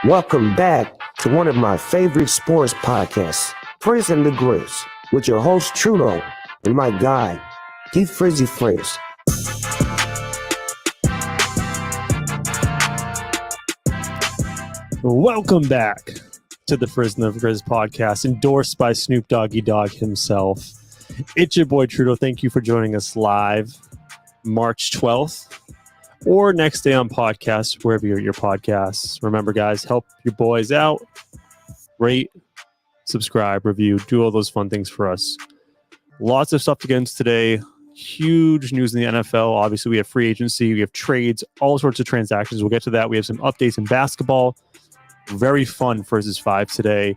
Welcome back to one of my favorite sports podcasts, Frizz and the Grizz, with your host Trudeau and my guy, Keith Frizzy Frizz. Welcome back to the Frizz and the Grizz podcast, endorsed by Snoop Doggy Dogg himself. It's your boy Trudeau. Thank you for joining us live March 12th or next day on podcast, wherever you get your podcasts. Remember, guys, help your boys out. Rate, subscribe, review, do all those fun things for us. Lots of stuff to get into today. Huge news in the NFL. Obviously, we have free agency, we have trades, all sorts of transactions. We'll get to that. We have some updates in basketball. Very fun versus 5 today.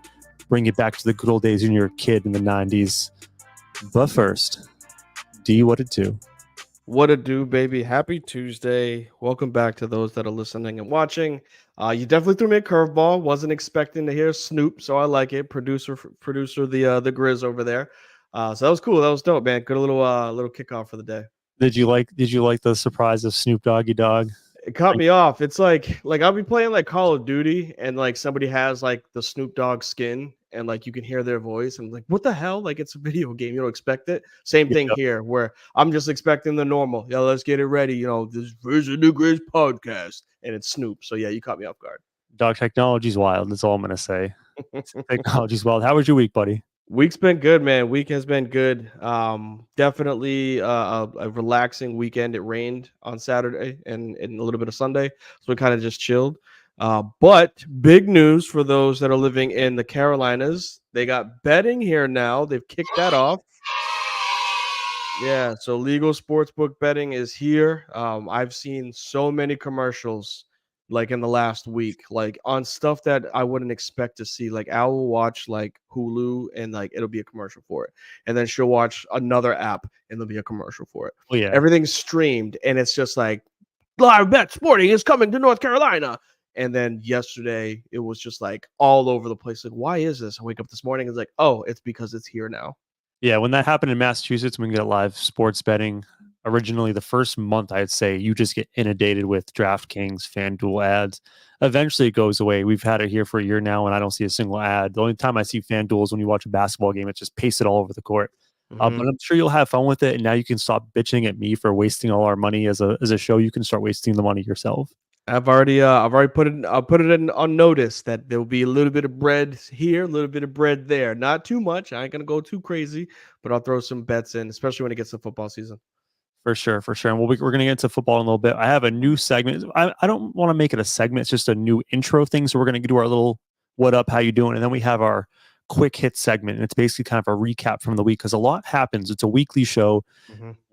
Bring it back to the good old days when you were a kid in the 90s. But first, D, what it do? What it do, baby? Happy Tuesday. Welcome back to those that are listening and watching. You definitely threw me a curveball. Wasn't expecting to hear Snoop, so I like it. Producer, the Grizz over there. So that was cool. That was dope, man. Good little kickoff for the day. Did you like the surprise of Snoop Doggy Dogg? It caught me off. It's like I'll be playing like Call of Duty and like somebody has like the Snoop Dogg skin and like you can hear their voice and like what the hell? Like it's a video game. You don't expect it. Same thing here where I'm just expecting the normal. Yeah, let's get it ready. You know, this is the Grizz podcast and it's Snoop. So yeah, you caught me off guard. Dog, technology's wild. That's all I'm gonna say. Technology's wild. How was your week, buddy? Week's been good, man. Week has been good. Definitely a relaxing weekend. It rained on Saturday and a little bit of Sunday, so we kind of just chilled. But big news for those that are living in the Carolinas. They got betting here now. They've kicked that off. Yeah, so legal sportsbook betting is here. I've seen so many commercials like in the last week, like on stuff that I wouldn't expect to see. Like I will watch like Hulu and like it'll be a commercial for it. And then she'll watch another app and there'll be a commercial for it. Oh, yeah. Everything's streamed and it's just like Live Bet Sporting is coming to North Carolina. And then yesterday it was just like all over the place. Like, why is this? I wake up this morning and it's like, oh, it's because it's here now. Yeah, when that happened in Massachusetts, we can get live sports betting. Originally, the first month, I'd say you just get inundated with DraftKings, FanDuel ads. Eventually, it goes away. We've had it here for a year now, and I don't see a single ad. The only time I see FanDuel is when you watch a basketball game. It's just pasted all over the court. But I'm sure you'll have fun with it, and now you can stop bitching at me for wasting all our money as a show. You can start wasting the money yourself. I've already put it in on notice that there will be a little bit of bread here, a little bit of bread there. Not too much. I ain't gonna go too crazy, but I'll throw some bets in, especially when it gets to football season. For sure. And we're going to get into football in a little bit. I have a new segment. I don't want to make it a segment. It's just a new intro thing. So we're going to do our little what up, how you doing? And then we have our quick hit segment. And it's basically kind of a recap from the week because a lot happens. It's a weekly show.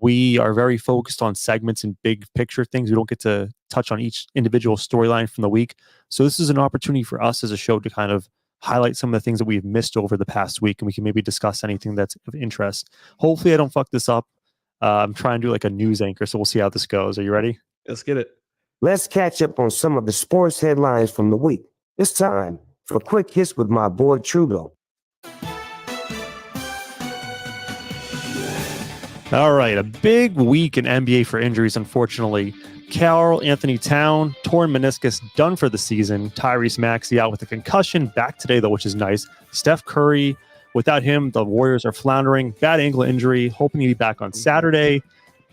We are very focused on segments and big picture things. We don't get to touch on each individual storyline from the week. So this is an opportunity for us as a show to kind of highlight some of the things that we've missed over the past week. And we can maybe discuss anything that's of interest. Hopefully I don't fuck this up. I'm trying to do like a news anchor, so we'll see how this goes. Are you ready? Let's get it. Let's catch up on some of the sports headlines from the week. It's time for quick hits with my boy Trudeau. All right, a big week in NBA for injuries, unfortunately. Karl Anthony Towns, torn meniscus, done for the season. Tyrese Maxey out with a concussion, back today though, which is nice. Steph Curry, without him, the Warriors are floundering. Bad ankle injury, hoping to be back on Saturday.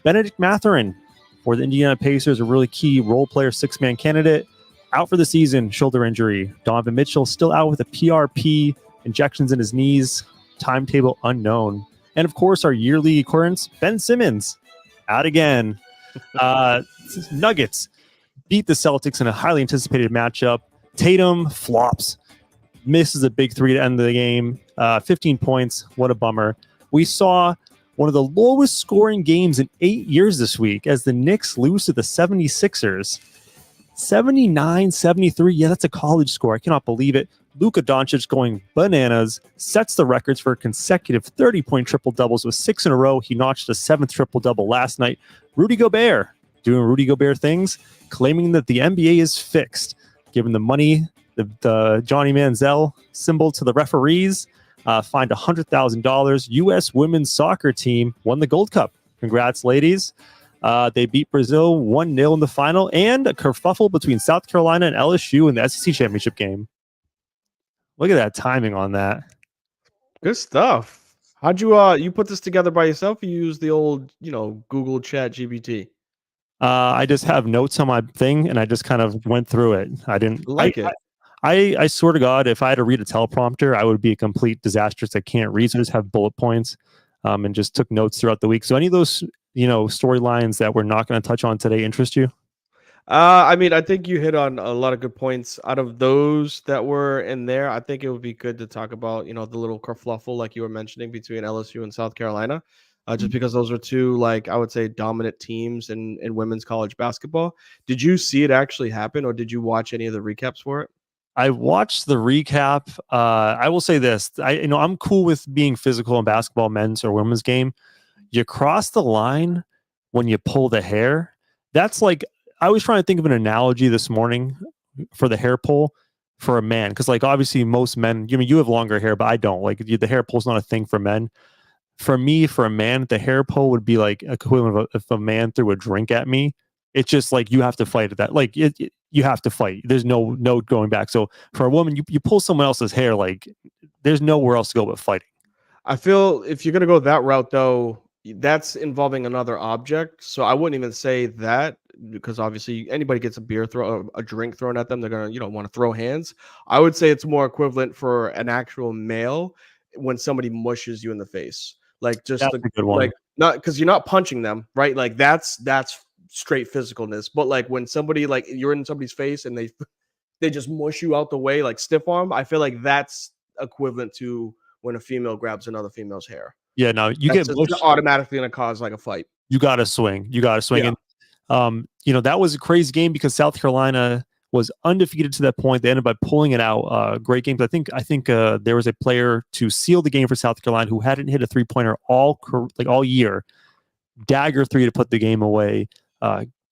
Benedict Mathurin for the Indiana Pacers, a really key role player, six-man candidate, out for the season, shoulder injury. Donovan Mitchell still out with a PRP, injections in his knees, timetable unknown. And of course, our yearly occurrence, Ben Simmons, out again. Nuggets beat the Celtics in a highly anticipated matchup. Tatum flops, misses a big three to end the game. 15 points. What a bummer. We saw one of the lowest scoring games in 8 years this week as the Knicks lose to the 76ers. 79-73. Yeah, that's a college score. I cannot believe it. Luka Doncic going bananas, sets the records for consecutive 30-point triple-doubles with 6 in a row. He notched a 7th triple-double last night. Rudy Gobert doing Rudy Gobert things, claiming that the NBA is fixed, giving the money, the Johnny Manziel symbol to the referees, fined $100,000. U.S. women's soccer team won the Gold Cup. Congrats, ladies. They beat Brazil 1-0 in the final, and a kerfuffle between South Carolina and LSU in the SEC championship game. Look at that timing on that. Good stuff. How'd you put this together by yourself? Or you use the old, Google Chat GPT? I just have notes on my thing, and I just kind of went through it. I didn't like it. I swear to God, if I had to read a teleprompter, I would be a complete disaster. I can't read, so I just have bullet points, and just took notes throughout the week. So any of those, storylines that we're not going to touch on today interest you? I mean, I think you hit on a lot of good points. Out of those that were in there, I think it would be good to talk about, the little kerfluffle like you were mentioning between LSU and South Carolina, just because those are two, like I would say, dominant teams in women's college basketball. Did you see it actually happen, or did you watch any of the recaps for it? I watched the recap. I will say this: I'm cool with being physical in basketball, men's or women's game. You cross the line when you pull the hair. That's like I was trying to think of an analogy this morning for the hair pull for a man, because like obviously most men, you have longer hair, but I don't. Like the hair pull's not a thing for men. For me, for a man, the hair pull would be like equivalent of if a man threw a drink at me. It's just like you have to fight at that. Like you have to fight. There's no going back. So for a woman, you pull someone else's hair, like there's nowhere else to go but fighting. I feel if you're gonna go that route, though, that's involving another object. So I wouldn't even say that, because obviously anybody gets a drink thrown at them, they're gonna, want to throw hands. I would say it's more equivalent for an actual male when somebody mushes you in the face, like just That's a good one. like not because you're not punching them, right? Like that's straight physicalness. But like when somebody like you're in somebody's face and they just mush you out the way, like stiff arm, I feel like that's equivalent to when a female grabs another female's hair. Yeah, no, That's just automatically going to cause like a fight. You got to swing. Yeah. And that was a crazy game because South Carolina was undefeated to that point. They ended by pulling it out. Great games. I think there was a player to seal the game for South Carolina who hadn't hit a 3-pointer all year. Dagger 3 to put the game away.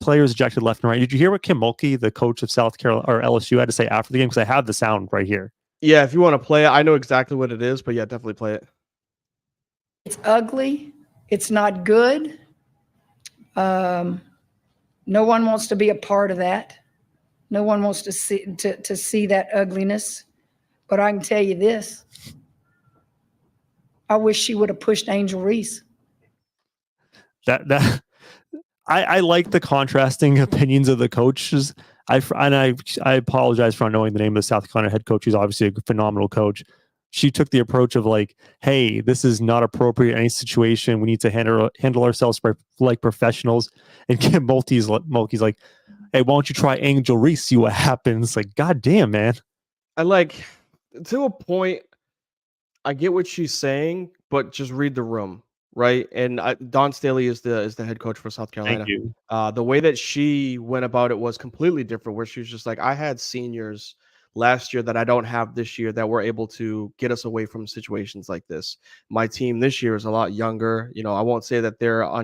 Players ejected left and right. Did you hear what Kim Mulkey, the coach of South Carolina or LSU, had to say after the game? Because I have the sound right here. Yeah, if you want to play it, I know exactly what it is, but yeah, definitely play it. It's ugly. It's not good. No one wants to be a part of that. No one wants to see that ugliness. But I can tell you this. I wish she would have pushed Angel Reese. I like the contrasting opinions of the coaches. I apologize for not knowing the name of the South Carolina head coach. He's obviously a phenomenal coach. She took the approach of like, hey, this is not appropriate in any situation. We need to handle ourselves like professionals. And Kim Mulkey's like, hey, why don't you try Angel Reese, see what happens? Like, God damn, man. I like, to a point, I get what she's saying, but just read the room, right? And Dawn Staley is the head coach for South Carolina. Thank you. The way that she went about it was completely different, where she was just like, I had seniors last year that I don't have this year that were able to get us away from situations like this. My team this year is a lot younger. I won't say that they're I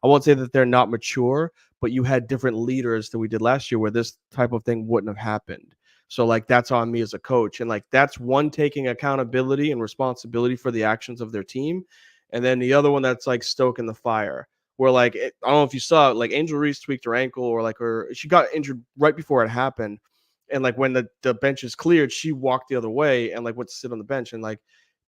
won't say that they're not mature, but you had different leaders than we did last year where this type of thing wouldn't have happened. So like that's on me as a coach. And like that's one, taking accountability and responsibility for the actions of their team. And then the other one that's like stoking the fire. Where like I don't know if you saw it, like Angel Reese tweaked her ankle, or she got injured right before it happened. And like when the bench is cleared, she walked the other way and like went to sit on the bench. And like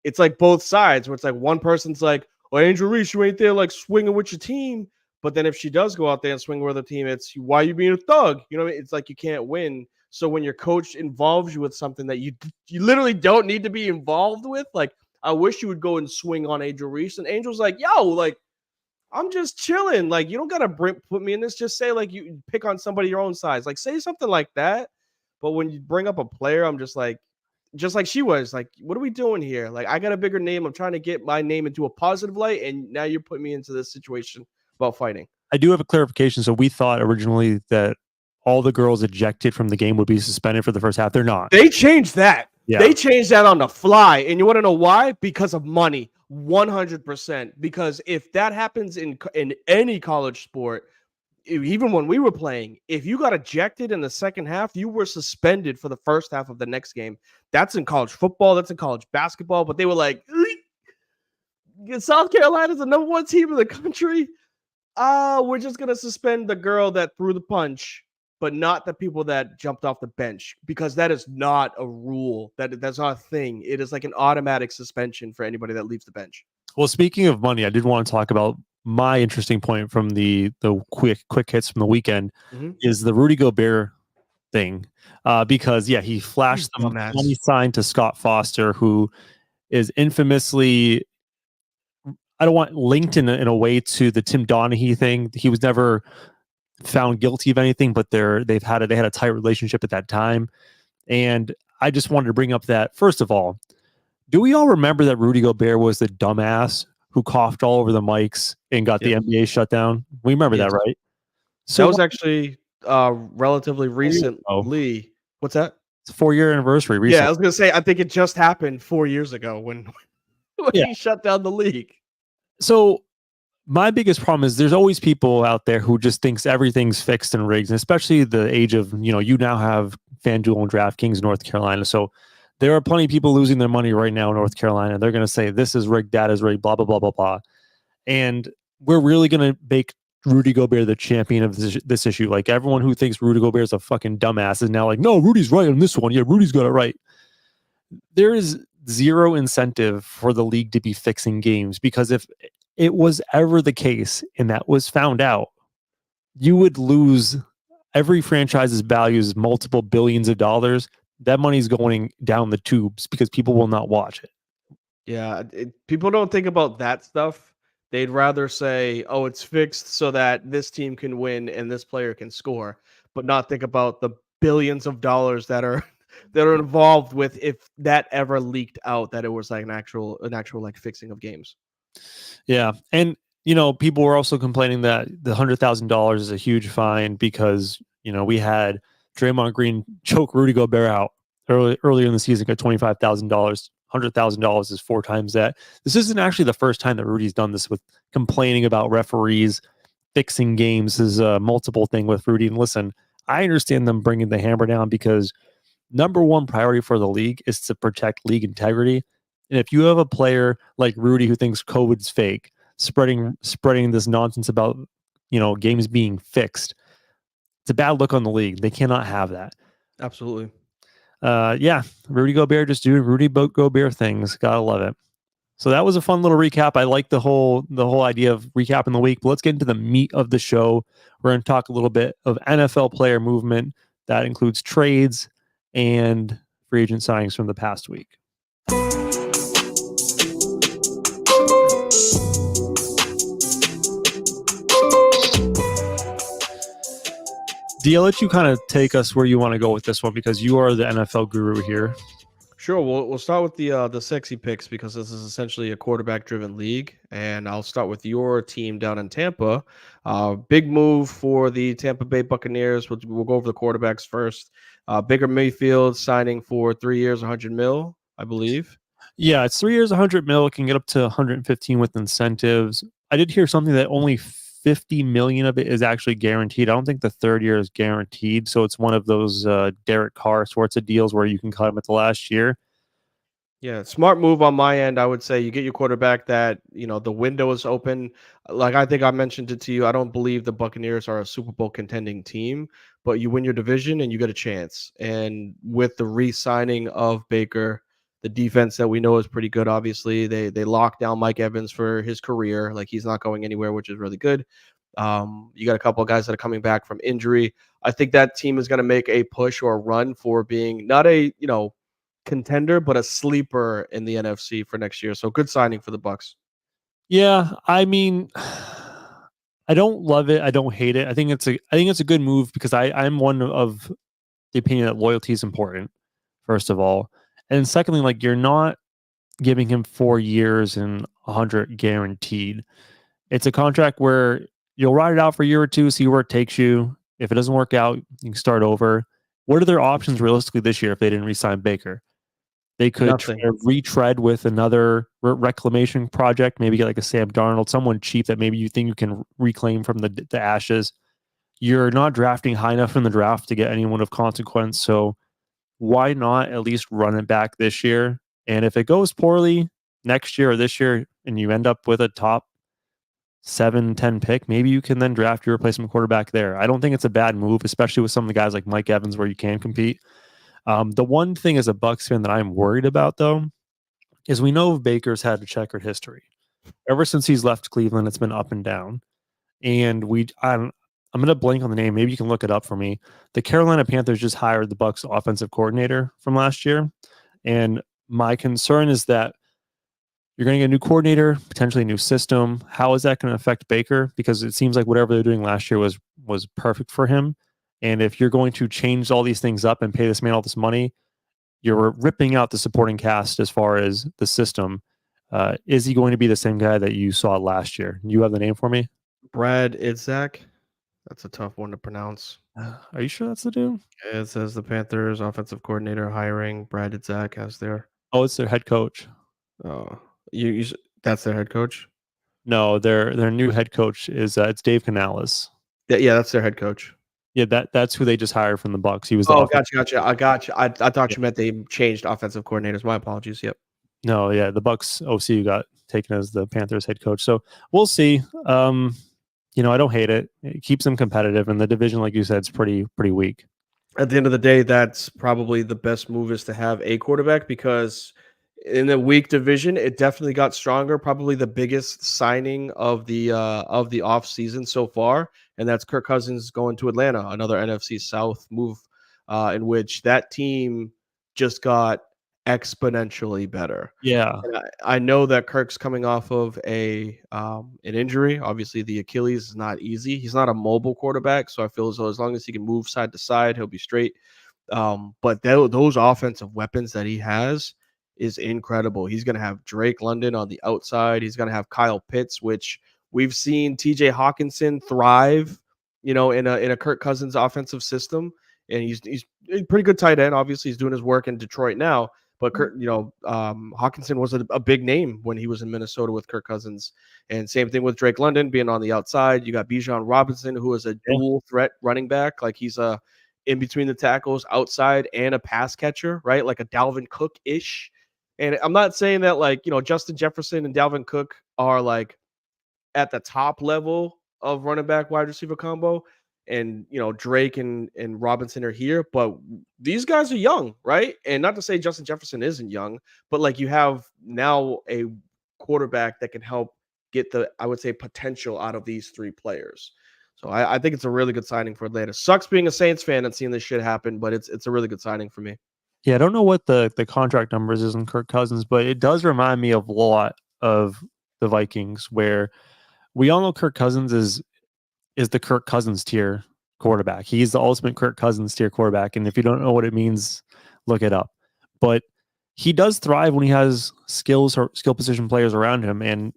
it's like both sides where it's like one person's like, oh, Angel Reese, you ain't there like swinging with your team. But then if she does go out there and swing with her team, it's why you being a thug? You know what I mean? It's like you can't win. So when your coach involves you with something that you literally don't need to be involved with, like I wish you would go and swing on Angel Reese. And Angel's like, yo, like I'm just chilling. Like you don't gotta put me in this. Just say like you pick on somebody your own size. Like say something like that. But when you bring up a player, I'm just like she was like, what are we doing here? Like, I got a bigger name. I'm trying to get my name into a positive light. And now you're putting me into this situation about fighting. I do have a clarification. So we thought originally that all the girls ejected from the game would be suspended for the first half. They're not. They changed that. Yeah. They changed that on the fly. And you want to know why? Because of money. 100%. Because if that happens in any college sport, even when we were playing, if you got ejected in the second half, you were suspended for the first half of the next game. That's in college football. That's in college basketball. But they were like, South Carolina's the number 1 team in the country. We're just going to suspend the girl that threw the punch, but not the people that jumped off the bench, because that is not a rule. That's not a thing. It is like an automatic suspension for anybody that leaves the bench. Well, speaking of money, I did want to talk about my interesting point from the quick hits from the weekend is the Rudy Gobert thing, because he flashed the money sign to Scott Foster, who is infamously, I don't want linked in a way to the Tim Donaghy thing. He was never found guilty of anything, but they had a tight relationship at that time. And I just wanted to bring up that, first of all, do we all remember that Rudy Gobert was the dumbass who coughed all over the mics and got the NBA shut down? We remember that, right? So that was actually relatively recently. What's that? It's a 4-year anniversary recently. Yeah, I was gonna say, I think it just happened 4 years ago when he shut down the league. So my biggest problem is there's always people out there who just thinks everything's fixed and rigged, and especially the age of, you now have FanDuel and DraftKings in North Carolina. So there are plenty of people losing their money right now in North Carolina. They're going to say this is rigged, that is rigged, blah, blah, blah, blah, blah. And we're really going to make Rudy Gobert the champion of this issue. Like, everyone who thinks Rudy Gobert is a fucking dumbass is now like, no, Rudy's right on this one. Yeah, Rudy's got it right. There is zero incentive for the league to be fixing games, because if it was ever the case and that was found out, you would lose every franchise's values multiple billions of dollars. That money's going down the tubes because people will not watch it. Yeah, people don't think about that stuff. They'd rather say, oh, it's fixed so that this team can win and this player can score, but not think about the billions of dollars that are involved with, if that ever leaked out, that it was like an actual like fixing of games. Yeah. And people were also complaining that the $100,000 is a huge fine because we had Draymond Green choke Rudy Gobert out earlier in the season, got $25,000. $100,000 is 4 times that. This isn't actually the first time that Rudy's done this with complaining about referees fixing games. This is a multiple thing with Rudy. And listen, I understand them bringing the hammer down because number one priority for the league is to protect league integrity. And if you have a player like Rudy who thinks COVID's fake, spreading this nonsense about games being fixed, it's a bad look on the league. They cannot have that. Absolutely. Rudy Gobert just doing Rudy Gobert things. Gotta love it. So that was a fun little recap. I like the whole idea of recapping the week. But let's get into the meat of the show. We're going to talk a little bit of NFL player movement. That includes trades and free agent signings from the past week. D, I'll let you kind of take us where you want to go with this one because you are the NFL guru here. Sure. We'll start with the sexy picks because this is essentially a quarterback-driven league, and I'll start with your team down in Tampa. Big move for the Tampa Bay Buccaneers. We'll go over the quarterbacks first. Baker Mayfield signing for 3 years, $100 million, I believe. Yeah, it's 3 years, $100 million. It can get up to 115 with incentives. I did hear something that only $50 million of it is actually guaranteed. I don't think the third year is guaranteed. So it's one of those Derek Carr sorts of deals where you can cut him at the last year. Yeah, smart move on my end. I would say you get your quarterback that, the window is open. Like I think I mentioned it to you, I don't believe the Buccaneers are a Super Bowl contending team, but you win your division and you get a chance. And with the re-signing of Baker, the defense that we know is pretty good, obviously. They locked down Mike Evans for his career. Like, he's not going anywhere, which is really good. You got a couple of guys that are coming back from injury. I think that team is going to make a push or a run for being not a, contender, but a sleeper in the NFC for next year. So good signing for the Bucs. Yeah, I mean, I don't love it. I don't hate it. I think it's a good move because I'm one of the opinion that loyalty is important, first of all. And secondly, like, you're not giving him 4 years and 100 guaranteed. It's a contract where you'll ride it out for a year or two, see where it takes you. If it doesn't work out, you can start over. What are their options realistically this year if they didn't re-sign Baker? They could retread with another reclamation project, maybe get like a Sam Darnold, someone cheap that maybe you think you can reclaim from the ashes. You're not drafting high enough in the draft to get anyone of consequence, so why not at least run it back this year? And if it goes poorly next year or this year and you end up with a top 7-10 pick, maybe you can then draft your replacement quarterback there. I don't think it's a bad move, especially with some of the guys like Mike Evans where you can compete. The one thing as a Bucs fan that I'm worried about, though, is we know Baker's had a checkered history. Ever since he's left Cleveland, it's been up and down. And I'm going to blank on the name. Maybe you can look it up for me. The Carolina Panthers just hired the Bucs offensive coordinator from last year. And my concern is that you're going to get a new coordinator, potentially a new system. How is that going to affect Baker? Because it seems like whatever they're doing last year was was perfect for him. And if you're going to change all these things up and pay this man all this money, you're ripping out the supporting cast as far as the system. Is he going to be the same guy that you saw last year? You have the name for me? Brad Itzak. That's a tough one to pronounce. Are you sure that's the dude? It says the Panthers offensive coordinator hiring Brad Itzak as their. Oh, it's their head coach. Oh, that's their head coach. No, their new head coach is it's Dave Canales. Yeah, that's their head coach. Yeah, that's who they just hired from the Bucks. He was. Gotcha. I got you. I thought you meant they changed offensive coordinators. My apologies. Yep. No, yeah, the Bucks OC got taken as the Panthers head coach. So we'll see. I don't hate it. It keeps them competitive, and the division, like you said, is pretty weak. At the end of the day, that's probably the best move is to have a quarterback because in the weak division, it definitely got stronger. Probably the biggest signing of the off season so far, and that's Kirk Cousins going to Atlanta, another NFC South move, in which that team just got exponentially better. Yeah, And I know that Kirk's coming off of an injury. Obviously, the Achilles is not easy. He's not a mobile quarterback, so I feel as though as long as he can move side to side, he'll be straight. But those offensive weapons that he has is incredible. He's going to have Drake London on the outside. He's going to have Kyle Pitts, which we've seen T.J. Hawkinson thrive, in a Kirk Cousins offensive system, and he's a pretty good tight end. Obviously, he's doing his work in Detroit now. But Hawkinson was a big name when he was in Minnesota with Kirk Cousins, and same thing with Drake London being on the outside. You got Bijan Robinson, who is a dual threat running back, like he's a in between the tackles, outside and a pass catcher, right? Like a Dalvin Cook ish. And I'm not saying that Justin Jefferson and Dalvin Cook are like at the top level of running back wide receiver combo. And Drake and Robinson are here, but these guys are young, right? And not to say Justin Jefferson isn't young, but like you have now a quarterback that can help get the, I would say, potential out of these three players. So I think it's a really good signing for Atlanta. Sucks being a Saints fan and seeing this shit happen, but it's a really good signing for me. Yeah, I don't know what the contract numbers is in Kirk Cousins, but it does remind me of a lot of the Vikings, where we all know Kirk Cousins is the Kirk Cousins tier quarterback. He's the ultimate Kirk Cousins tier quarterback. And if you don't know what it means, look it up. But he does thrive when he has skill position players around him. And,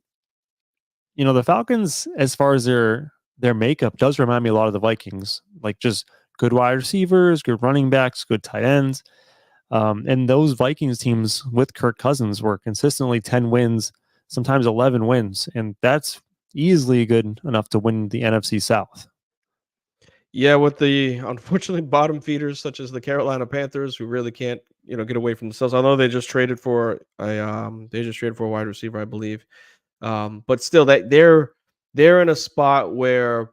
the Falcons, as far as their makeup, does remind me a lot of the Vikings. Like just good wide receivers, good running backs, good tight ends. And those Vikings teams with Kirk Cousins were consistently 10 wins, sometimes 11 wins. And that's easily good enough to win the NFC South. Yeah, with the unfortunately bottom feeders such as the Carolina Panthers, who really can't, get away from themselves. Although they just traded for a wide receiver, I believe. But still, that they're in a spot where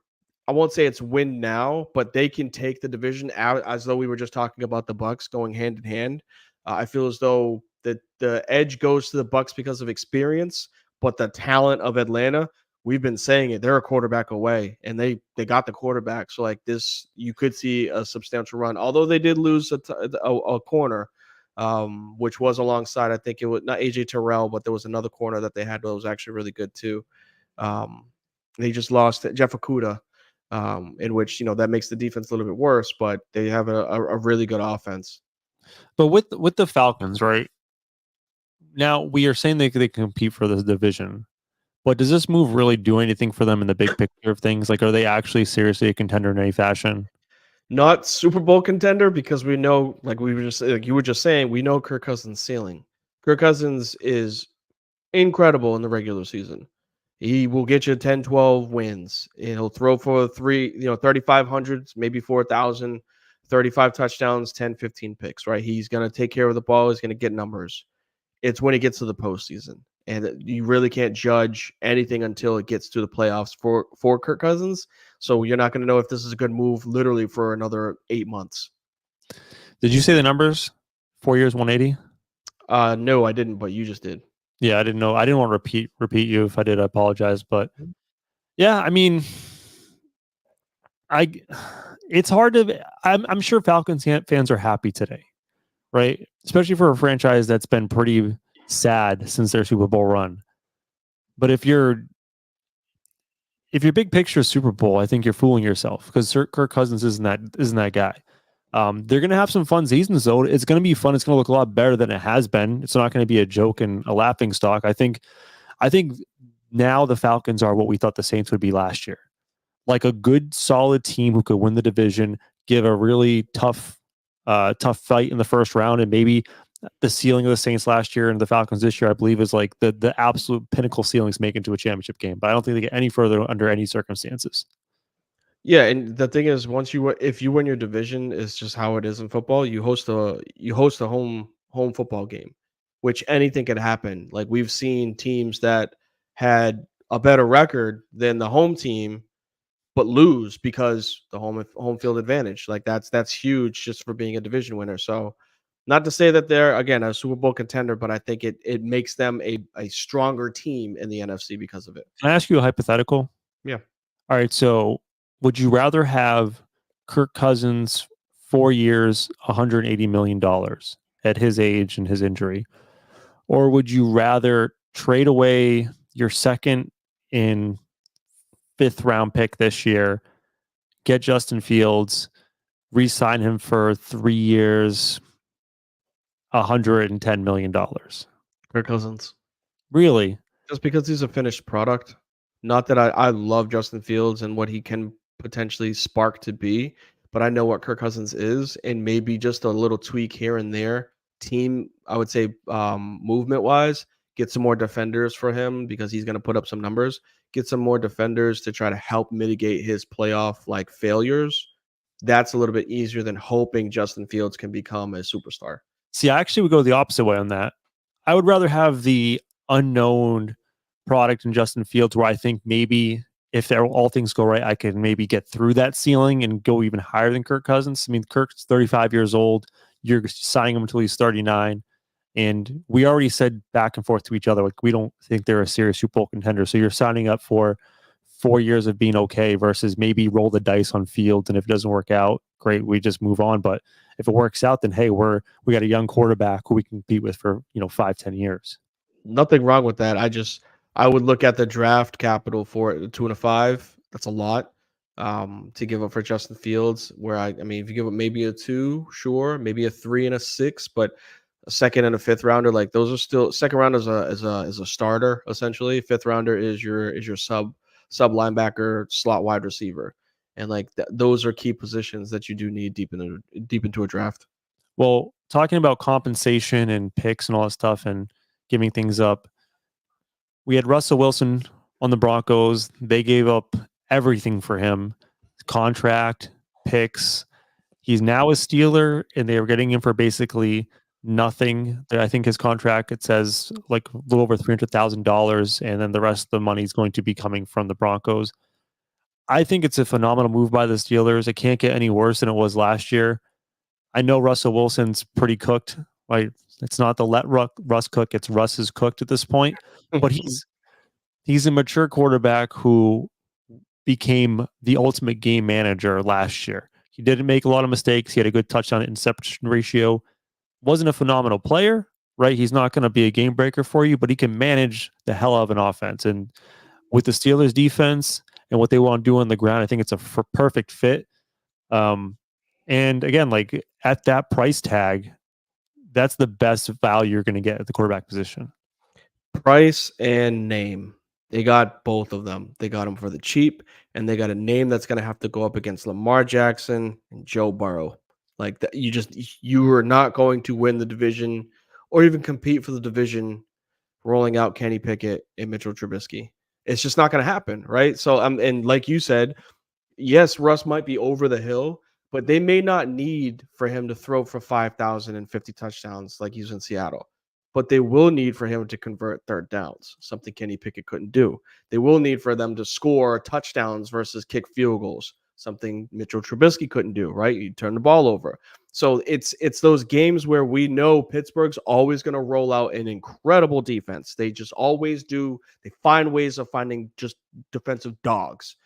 I won't say it's win now, but they can take the division out as though we were just talking about the Bucks going hand in hand. I feel as though the edge goes to the Bucks because of experience, but the talent of Atlanta. We've been saying it. They're a quarterback away, and they got the quarterback. So like this, you could see a substantial run. Although they did lose a corner, which was alongside, I think it was not AJ Terrell, but there was another corner that they had that was actually really good too. They just lost Jeff Okudah, in which that makes the defense a little bit worse, but they have a really good offense. But with the Falcons, right now, we are saying they can compete for this division. But does this move really do anything for them in the big picture of things? Like, are they actually seriously a contender in any fashion? Not Super Bowl contender because we know, like you were just saying, we know Kirk Cousins' ceiling. Kirk Cousins is incredible in the regular season. He will get you 10, 12 wins. He'll throw for 3,500, maybe 4,000, 35 touchdowns, 10, 15 picks, right? He's going to take care of the ball. He's going to get numbers. It's when he gets to the postseason. And you really can't judge anything until it gets to the playoffs for Kirk Cousins. So you're not going to know if this is a good move literally for another 8 months. Did you say the numbers? 4 years, 180? No, I didn't, but you just did. Yeah, I didn't know. I didn't want to repeat you. If I did, I apologize. But yeah, I mean, it's hard to. I'm sure Falcons fans are happy today, right? Especially for a franchise that's been pretty sad since their Super Bowl run. But if you're if your big picture is Super Bowl, I think you're fooling yourself because Kirk Cousins isn't that guy. They're going to have some fun seasons, though. It's going to be fun. It's going to look a lot better than it has been. It's not going to be a joke and a laughing stock. I think now the Falcons are what we thought the Saints would be last year, like a good, solid team who could win the division, give a really tough fight in the first round, and maybe the ceiling of the Saints last year and the Falcons this year, I believe, is like the absolute pinnacle ceilings make into a championship game. But I don't think they get any further under any circumstances. Yeah, and the thing is, if you win your division, is just how it is in football. You host a home football game, which anything can happen. Like we've seen teams that had a better record than the home team, but lose because the home field advantage. Like that's huge just for being a division winner. So, not to say that they're again a Super Bowl contender, but I think it makes them a stronger team in the NFC because of it. Can I ask you a hypothetical? Yeah. All right. So would you rather have Kirk Cousins 4 years, $180 million at his age and his injury? Or would you rather trade away your second in 5th round pick this year, get Justin Fields, re-sign him for 3 years, $110 million? Kirk Cousins. Really? Just because he's a finished product. Not that I love Justin Fields and what he can potentially spark to be, but I know what Kirk Cousins is, and maybe just a little tweak here and there. Team, I would say, movement wise, get some more defenders for him because he's going to put up some numbers. Get some more defenders to try to help mitigate his playoff like failures. That's a little bit easier than hoping Justin Fields can become a superstar. See, I actually would go the opposite way on that. I would rather have the unknown product in Justin Fields where I think maybe if all things go right, I can maybe get through that ceiling and go even higher than Kirk Cousins. I mean, Kirk's 35 years old. You're signing him until he's 39. And we already said back and forth to each other, like, we don't think they're a serious Super Bowl contender. So you're signing up for 4 years of being okay versus maybe roll the dice on Fields. And if it doesn't work out, great, we just move on. But if it works out, then hey, we got a young quarterback who we can compete with for 5-10 years. Nothing wrong with that. I would look at the draft capital for it, 2 and a 5. That's a lot to give up for Justin Fields. Where I mean, if you give up maybe a 2, sure, maybe a 3 and a 6, but a second and a 5th rounder, like those are still second round is a starter essentially. 5th rounder is your sub linebacker, slot wide receiver, and like those are key positions that you do need deep into a draft. Well, talking about compensation and picks and all that stuff and giving things up. We had Russell Wilson on the Broncos. They gave up everything for him, contract, picks. He's now a Steeler, and they were getting him for basically nothing. I think his contract, it says like a little over $300,000, and then the rest of the money is going to be coming from the Broncos. I think it's a phenomenal move by the Steelers. It can't get any worse than it was last year. I know Russell Wilson's pretty cooked. Like, it's not the let Russ cook, it's Russ is cooked at this point. But he's a mature quarterback who became the ultimate game manager last year. He didn't make a lot of mistakes. He had a good touchdown interception ratio. Wasn't a phenomenal player, right? He's not going to be a game breaker for you, but he can manage the hell of an offense. And with the Steelers defense and what they want to do on the ground, I think it's a perfect fit. And again, like at that price tag, that's the best value you're going to get at the quarterback position. Price and name. They got both of them. They got them for the cheap, and they got a name that's going to have to go up against Lamar Jackson and Joe Burrow. Like that, you are not going to win the division or even compete for the division rolling out Kenny Pickett and Mitchell Trubisky. It's just not going to happen, right? So, and like you said, yes, Russ might be over the hill, but they may not need for him to throw for 5,050 touchdowns like he's in Seattle. But they will need for him to convert third downs, something Kenny Pickett couldn't do. They will need for them to score touchdowns versus kick field goals, something Mitchell Trubisky couldn't do, right? You turn the ball over. So it's those games where we know Pittsburgh's always going to roll out an incredible defense. They just always do. They find ways of finding just defensive dogs.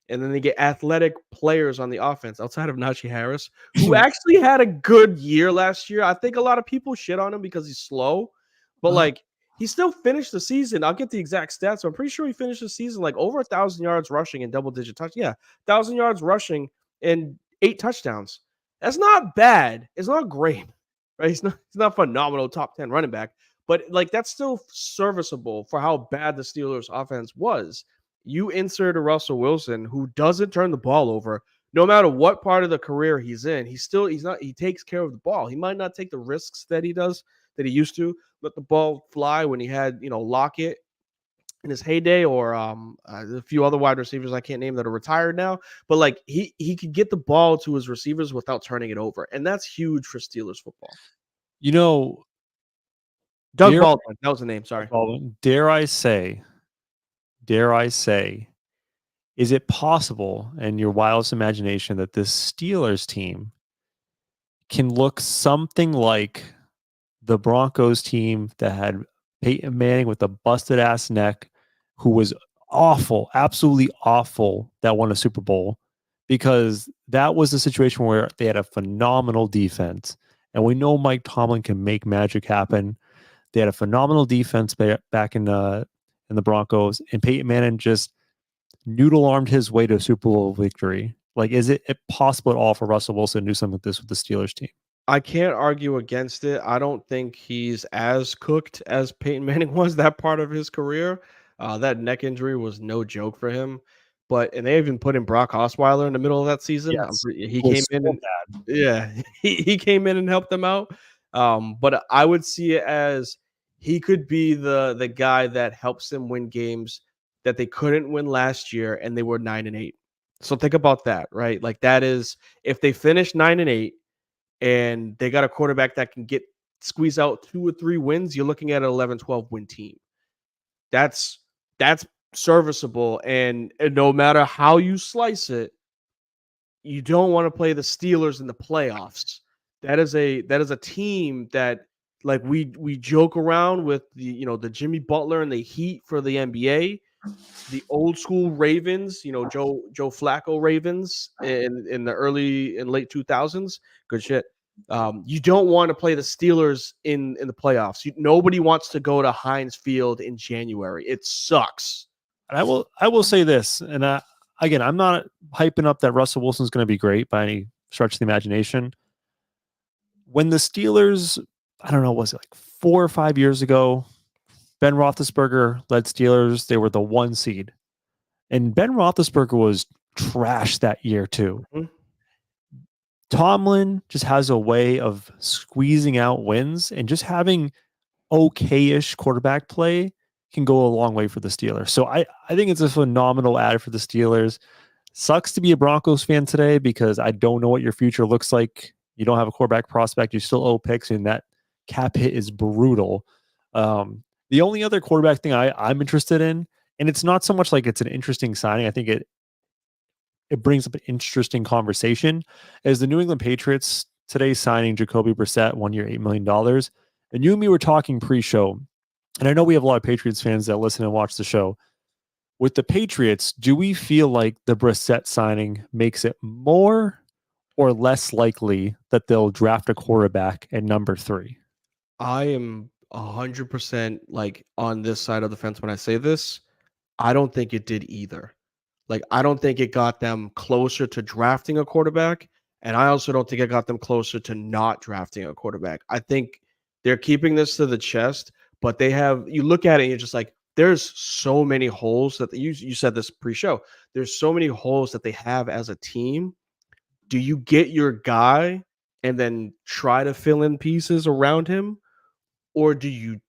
And then they get athletic players on the offense outside of Najee Harris, who actually had a good year last year. I think a lot of people shit on him because he's slow, but like he still finished the season. I'll get the exact stats. But I'm pretty sure he finished the season like over 1,000 yards rushing and double-digit touch. Yeah, 1,000 yards rushing and 8 touchdowns. That's not bad. It's not great, right? He's not phenomenal top 10 running back, but like that's still serviceable for how bad the Steelers' offense was. You insert a Russell Wilson who doesn't turn the ball over, no matter what part of the career he's in. He takes care of the ball. He might not take the risks that he used to. Let the ball fly when he had, Lockett in his heyday, or a few other wide receivers I can't name that are retired now. But like he could get the ball to his receivers without turning it over, and that's huge for Steelers football. You know, Doug Baldwin, that was the name. Sorry. Baldwin, dare I say, is it possible in your wildest imagination that this Steelers team can look something like the Broncos team that had Peyton Manning with a busted ass neck, who was awful, absolutely awful, that won a Super Bowl? Because that was a situation where they had a phenomenal defense. And we know Mike Tomlin can make magic happen. They had a phenomenal defense back in the Broncos, and Peyton Manning just noodle-armed his way to a Super Bowl victory. Like, is it possible at all for Russell Wilson to do something like this with the Steelers team? I can't argue against it. I don't think he's as cooked as Peyton Manning was that part of his career. That neck injury was no joke for him. And they even put in Brock Osweiler in the middle of that season. Yes. He came in and he came in and helped them out. But I would see it as he could be the guy that helps them win games that they couldn't win last year, and they were 9-8. So think about that, right? Like that is, if they finish 9-8 and they got a quarterback that can squeeze out 2 or 3 wins, you're looking at an 11-12 win team. That's serviceable, and no matter how you slice it, you don't want to play the Steelers in the playoffs. That is a team that, like, we joke around with the Jimmy Butler and the Heat for the NBA, the old school Ravens, Joe Flacco Ravens in the early and late 2000s. Good shit. You don't want to play the Steelers in the playoffs. Nobody wants to go to Heinz Field in January. It sucks. And I will say this, and again, I'm not hyping up that Russell Wilson's going to be great by any stretch of the imagination. When the Steelers, I don't know, was it like 4 or 5 years ago, Ben Roethlisberger led Steelers. They were the 1 seed. And Ben Roethlisberger was trash that year too. Mm-hmm. Tomlin just has a way of squeezing out wins, and just having okay-ish quarterback play can go a long way for the Steelers. So I think it's a phenomenal ad for the Steelers. Sucks to be a Broncos fan today because I don't know what your future looks like. You don't have a quarterback prospect. You still owe picks, and that cap hit is brutal. The only other quarterback thing I'm interested in, and it's not so much like it's an interesting signing, I think it brings up an interesting conversation, is the New England Patriots today signing Jacoby Brissett, 1 year, $8 million. And you and me were talking pre-show, and I know we have a lot of Patriots fans that listen and watch the show. With the Patriots, do we feel like the Brissett signing makes it more or less likely that they'll draft a quarterback at number 3? I am 100% like on this side of the fence when I say this. I don't think it did either. Like, I don't think it got them closer to drafting a quarterback, and I also don't think it got them closer to not drafting a quarterback. I think they're keeping this to the chest, but you look at it and you're just like, there's so many holes that you said this pre-show. There's so many holes that they have as a team. Do you get your guy and then try to fill in pieces around him, or do you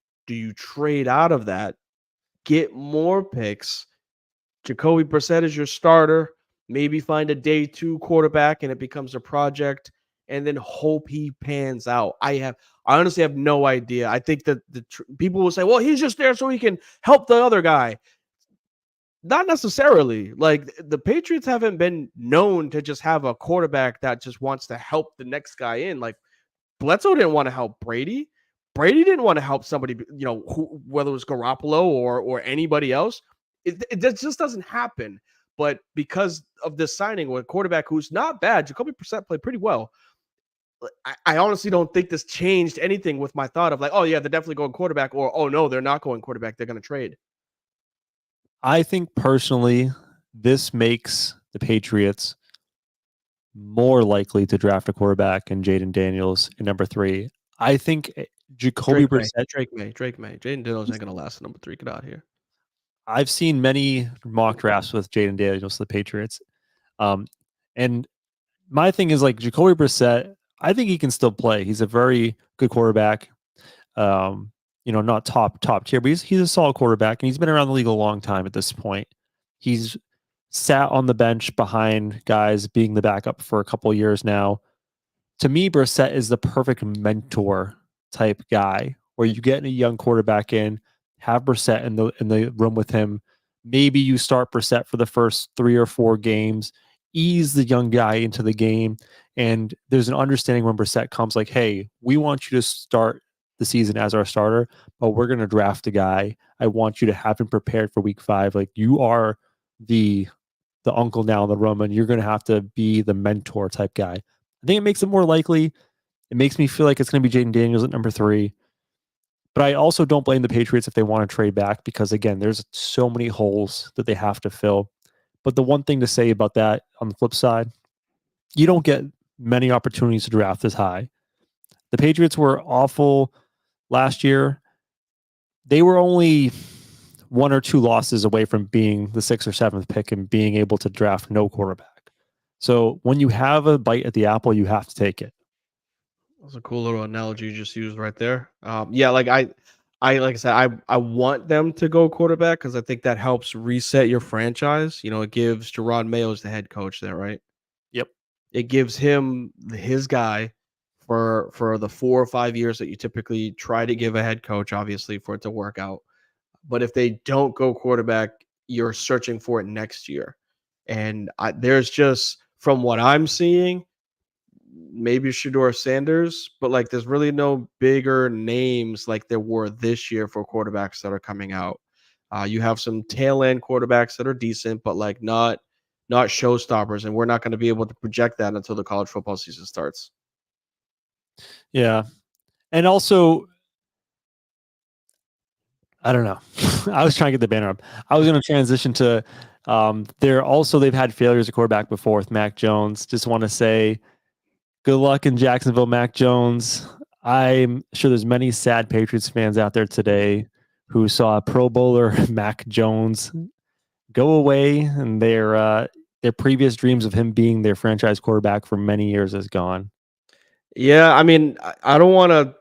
trade out of that, get more picks? Jacoby Brissett is your starter. Maybe find a day 2 quarterback and it becomes a project, and then hope he pans out. I honestly have no idea. I think that people will say, well, he's just there so he can help the other guy. Not necessarily. Like, the Patriots haven't been known to just have a quarterback that just wants to help the next guy in. Like, Bledsoe didn't want to help Brady. Brady didn't want to help somebody, whether it was Garoppolo or anybody else. It just doesn't happen. But because of this signing with a quarterback who's not bad, Jacoby Brissett played pretty well. I honestly don't think this changed anything with my thought of like, oh yeah, they're definitely going quarterback, or oh no, they're not going quarterback. They're going to trade. I think personally, this makes the Patriots more likely to draft a quarterback in Jaden Daniels in number 3. I think Jacoby Brissett. Drake May. Jaden Daniels ain't going to last at number 3. Get out of here. I've seen many mock drafts with Jaden Daniels to the Patriots. And my thing is like Jacoby Brissett, I think he can still play. He's a very good quarterback. Not top tier, but he's a solid quarterback, and he's been around the league a long time at this point. He's sat on the bench behind guys being the backup for a couple of years now. To me, Brissett is the perfect mentor type guy where you get a young quarterback in, have Brissett in the room with him. Maybe you start Brissett for the first 3 or 4 games, ease the young guy into the game, and there's an understanding when Brissett comes like, hey, we want you to start the season as our starter, but we're going to draft a guy. I want you to have him prepared for week 5. Like, you are the uncle now in the room, and you're going to have to be the mentor type guy. I think it makes it more likely. It makes me feel like it's going to be Jaden Daniels at number 3. But I also don't blame the Patriots if they want to trade back, because again, there's so many holes that they have to fill. But the one thing to say about that on the flip side, you don't get many opportunities to draft this high. The Patriots were awful last year. They were only 1 or 2 losses away from being the 6th or 7th pick and being able to draft no quarterback. So when you have a bite at the apple, you have to take it. That's a cool little analogy you just used right there. Yeah, like I said, I want them to go quarterback because I think that helps reset your franchise. It gives Jerod Mayo as the head coach there, right? Yep. It gives him his guy for the 4 or 5 years that you typically try to give a head coach, obviously, for it to work out. But if they don't go quarterback, you're searching for it next year. And there's just, from what I'm seeing, maybe Shedeur Sanders, but like there's really no bigger names like there were this year for quarterbacks that are coming out. You have some tail end quarterbacks that are decent, but like not showstoppers, and we're not going to be able to project that until the college football season starts. Yeah. And also, I don't know. I was trying to get the banner up. I was going to transition to they've had failures at quarterback before with Mac Jones. Just want to say good luck in Jacksonville, Mac Jones. I'm sure there's many sad Patriots fans out there today who saw a Pro Bowler Mac Jones go away, and their previous dreams of him being their franchise quarterback for many years is gone. Yeah, I mean, I don't want to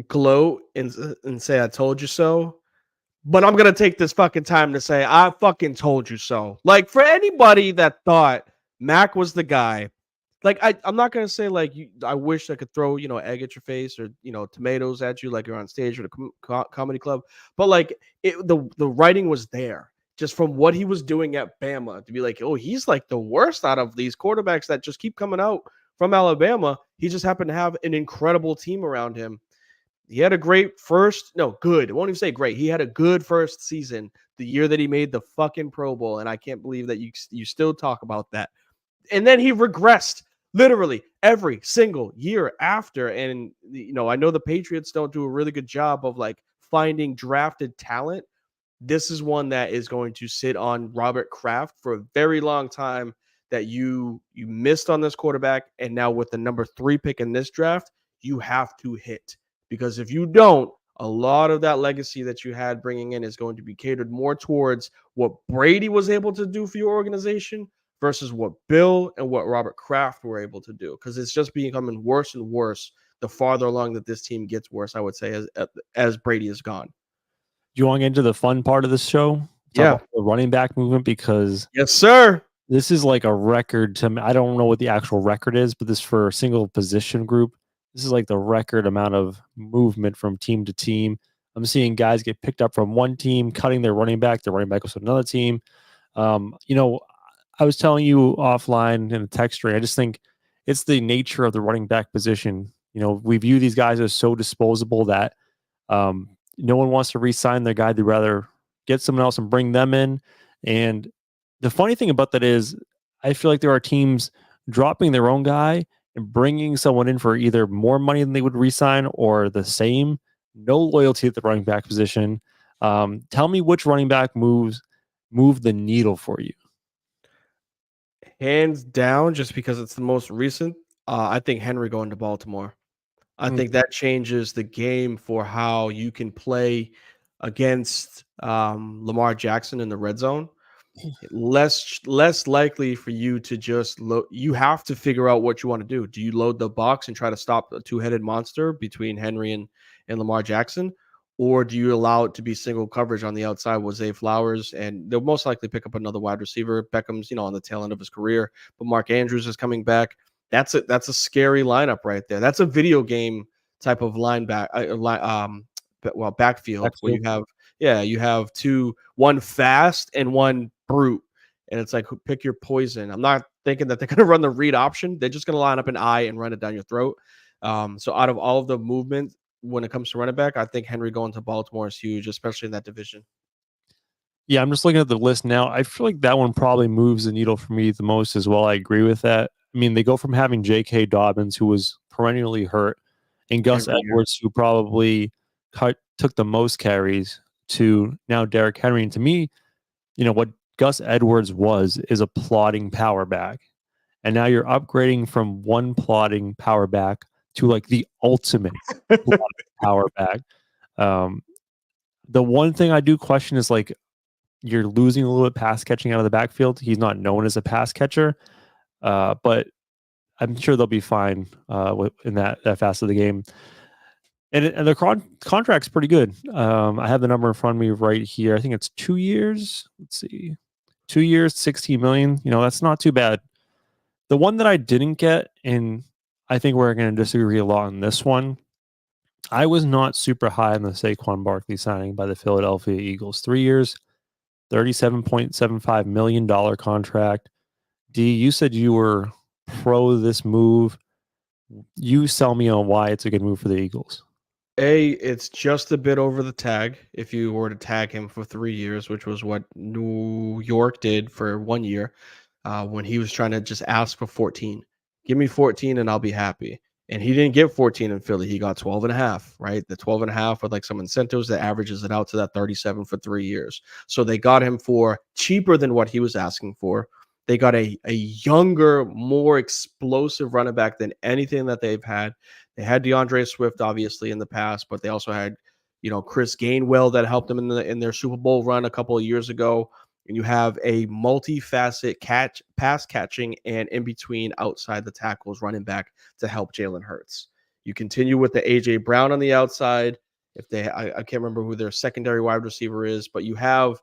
gloat and say I told you so, but I'm gonna take this fucking time to say I fucking told you so. Like, for anybody that thought Mac was the guy, like I'm not gonna say like I wish I could throw egg at your face or tomatoes at you like you're on stage at a comedy club, but like the writing was there just from what he was doing at Bama to be like, oh, he's like the worst out of these quarterbacks that just keep coming out from Alabama. He just happened to have an incredible team around him. He had a great good. I won't even say great. He had a good first season, the year that he made the fucking Pro Bowl, and I can't believe that you still talk about that. And then he regressed literally every single year after. And I know the Patriots don't do a really good job of like finding drafted talent. This is one that is going to sit on Robert Kraft for a very long time, that you missed on this quarterback, and now with the number 3 pick in this draft, you have to hit. Because if you don't, a lot of that legacy that you had bringing in is going to be catered more towards what Brady was able to do for your organization versus what Bill and what Robert Kraft were able to do. Because it's just becoming worse and worse the farther along that this team gets worse, I would say, as Brady is gone. Do you want to get into the fun part of this show? Talk about the running back movement, because yes, sir. This is like a record to me. I don't know what the actual record is, but this for a single position group, this is like the record amount of movement from team to team. I'm seeing guys get picked up from one team, cutting their running back goes to another team. I was telling you offline in a text string, I just think it's the nature of the running back position. We view these guys as so disposable that no one wants to re-sign their guy. They'd rather get someone else and bring them in. And the funny thing about that is I feel like there are teams dropping their own guy and bringing someone in for either more money than they would re-sign or the same. No loyalty at the running back position. Tell me which running back move the needle for you. Hands down, just because it's the most recent, I think Henry going to Baltimore. I Mm. think that changes the game for how you can play against Lamar Jackson in the red zone. Less likely for you to just load. You have to figure out what you want to do. Do you load the box and try to stop the two-headed monster between Henry and Lamar Jackson? Or do you allow it to be single coverage on the outside with Zay Flowers? And they'll most likely pick up another wide receiver. Beckham's, on the tail end of his career, but Mark Andrews is coming back. That's a scary lineup right there. That's a video game type of backfield where you have one fast and one brute, and it's like pick your poison. I'm not thinking that they're going to run the read option. They're just going to line up an eye and run it down your throat. So out of all of the movement when it comes to running back, I think Henry going to Baltimore is huge, especially in that division. Yeah, I'm just looking at the list now. I feel like that one probably moves the needle for me the most as well. I agree with that. I mean, they go from having J.K. Dobbins, who was perennially hurt, and Gus Edwards, who probably took the most carries, to now Derrick Henry. And to me, what Gus Edwards is a plodding power back. And now you're upgrading from one plodding power back to like the ultimate power back. The one thing I do question is like you're losing a little bit pass catching out of the backfield. He's not known as a pass catcher, but I'm sure they'll be fine in that fast of the game. And the contract's pretty good. I have the number in front of me right here. I think it's 2 years. Let's see. 2 years, $16 million. That's not too bad. The one that I didn't get, and I think we're going to disagree a lot on this one, I was not super high on the Saquon Barkley signing by the Philadelphia Eagles. 3 years, $37.75 million contract. D, you said you were pro this move. You sell me on why it's a good move for the Eagles. It's just a bit over the tag if you were to tag him for 3 years, which was what New York did for 1 year when he was trying to just ask for 14. Give me 14 and I'll be happy. And he didn't get 14 in Philly. He got 12 and a half, right? The 12 and a half with like some incentives that averages it out to that 37 for 3 years. So they got him for cheaper than what he was asking for. They got a younger, more explosive running back than anything that they've had. They had DeAndre Swift, obviously, in the past, but they also had, Chris Gainwell that helped them in their Super Bowl run a couple of years ago. And you have a multifaceted pass catching and in between outside the tackles running back to help Jalen Hurts. You continue with the AJ Brown on the outside. I can't remember who their secondary wide receiver is, but you have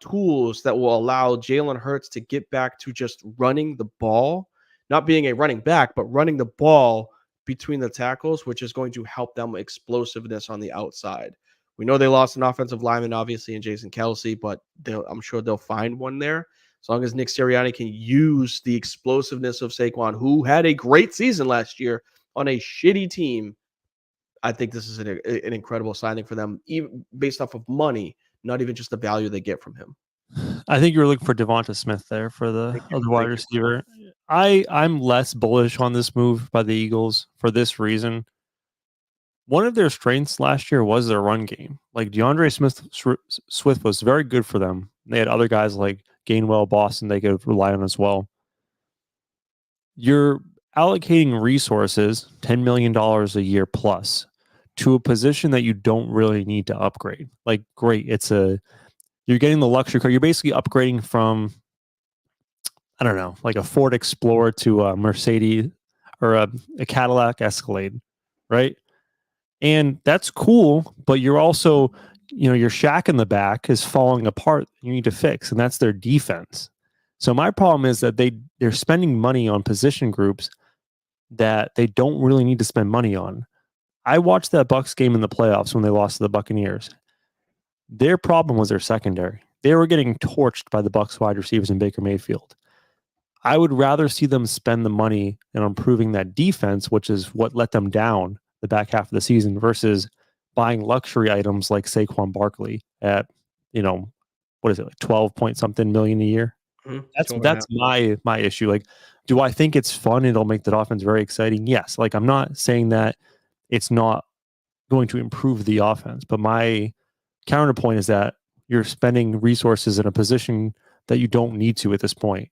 tools that will allow Jalen Hurts to get back to just running the ball, not being a running back, but running the ball between the tackles, which is going to help them explosiveness on the outside. We know they lost an offensive lineman, obviously, in Jason Kelce, but I'm sure they'll find one there. As long as Nick Sirianni can use the explosiveness of Saquon, who had a great season last year on a shitty team, I think this is an incredible signing for them, even based off of money, not even just the value they get from him. I think you were looking for Devonta Smith there for the other wide receiver. I'm less bullish on this move by the Eagles for this reason. One of their strengths last year was their run game. Like DeAndre Swift was very good for them. They had other guys like Gainwell, Boston they could rely on as well. You're allocating resources, $10 million a year plus, to a position that you don't really need to upgrade. Like, great, you're getting the luxury car. You're basically upgrading from, I don't know, like a Ford Explorer to a Mercedes or a Cadillac Escalade, right? And that's cool, but you're also, your shack in the back is falling apart. You need to fix, and that's their defense. So my problem is that they're spending money on position groups that they don't really need to spend money on. I watched that Bucs game in the playoffs when they lost to the Buccaneers. Their problem was their secondary. They were getting torched by the Bucs wide receivers and Baker Mayfield. I would rather see them spend the money on improving that defense, which is what let them down the back half of the season, versus buying luxury items like Saquon Barkley at, what is it, like 12 point something million a year? Mhm. That's my issue. Like, do I think it's fun? It'll make the offense very exciting. Yes. Like, I'm not saying that it's not going to improve the offense, but my counterpoint is that you're spending resources in a position that you don't need to at this point.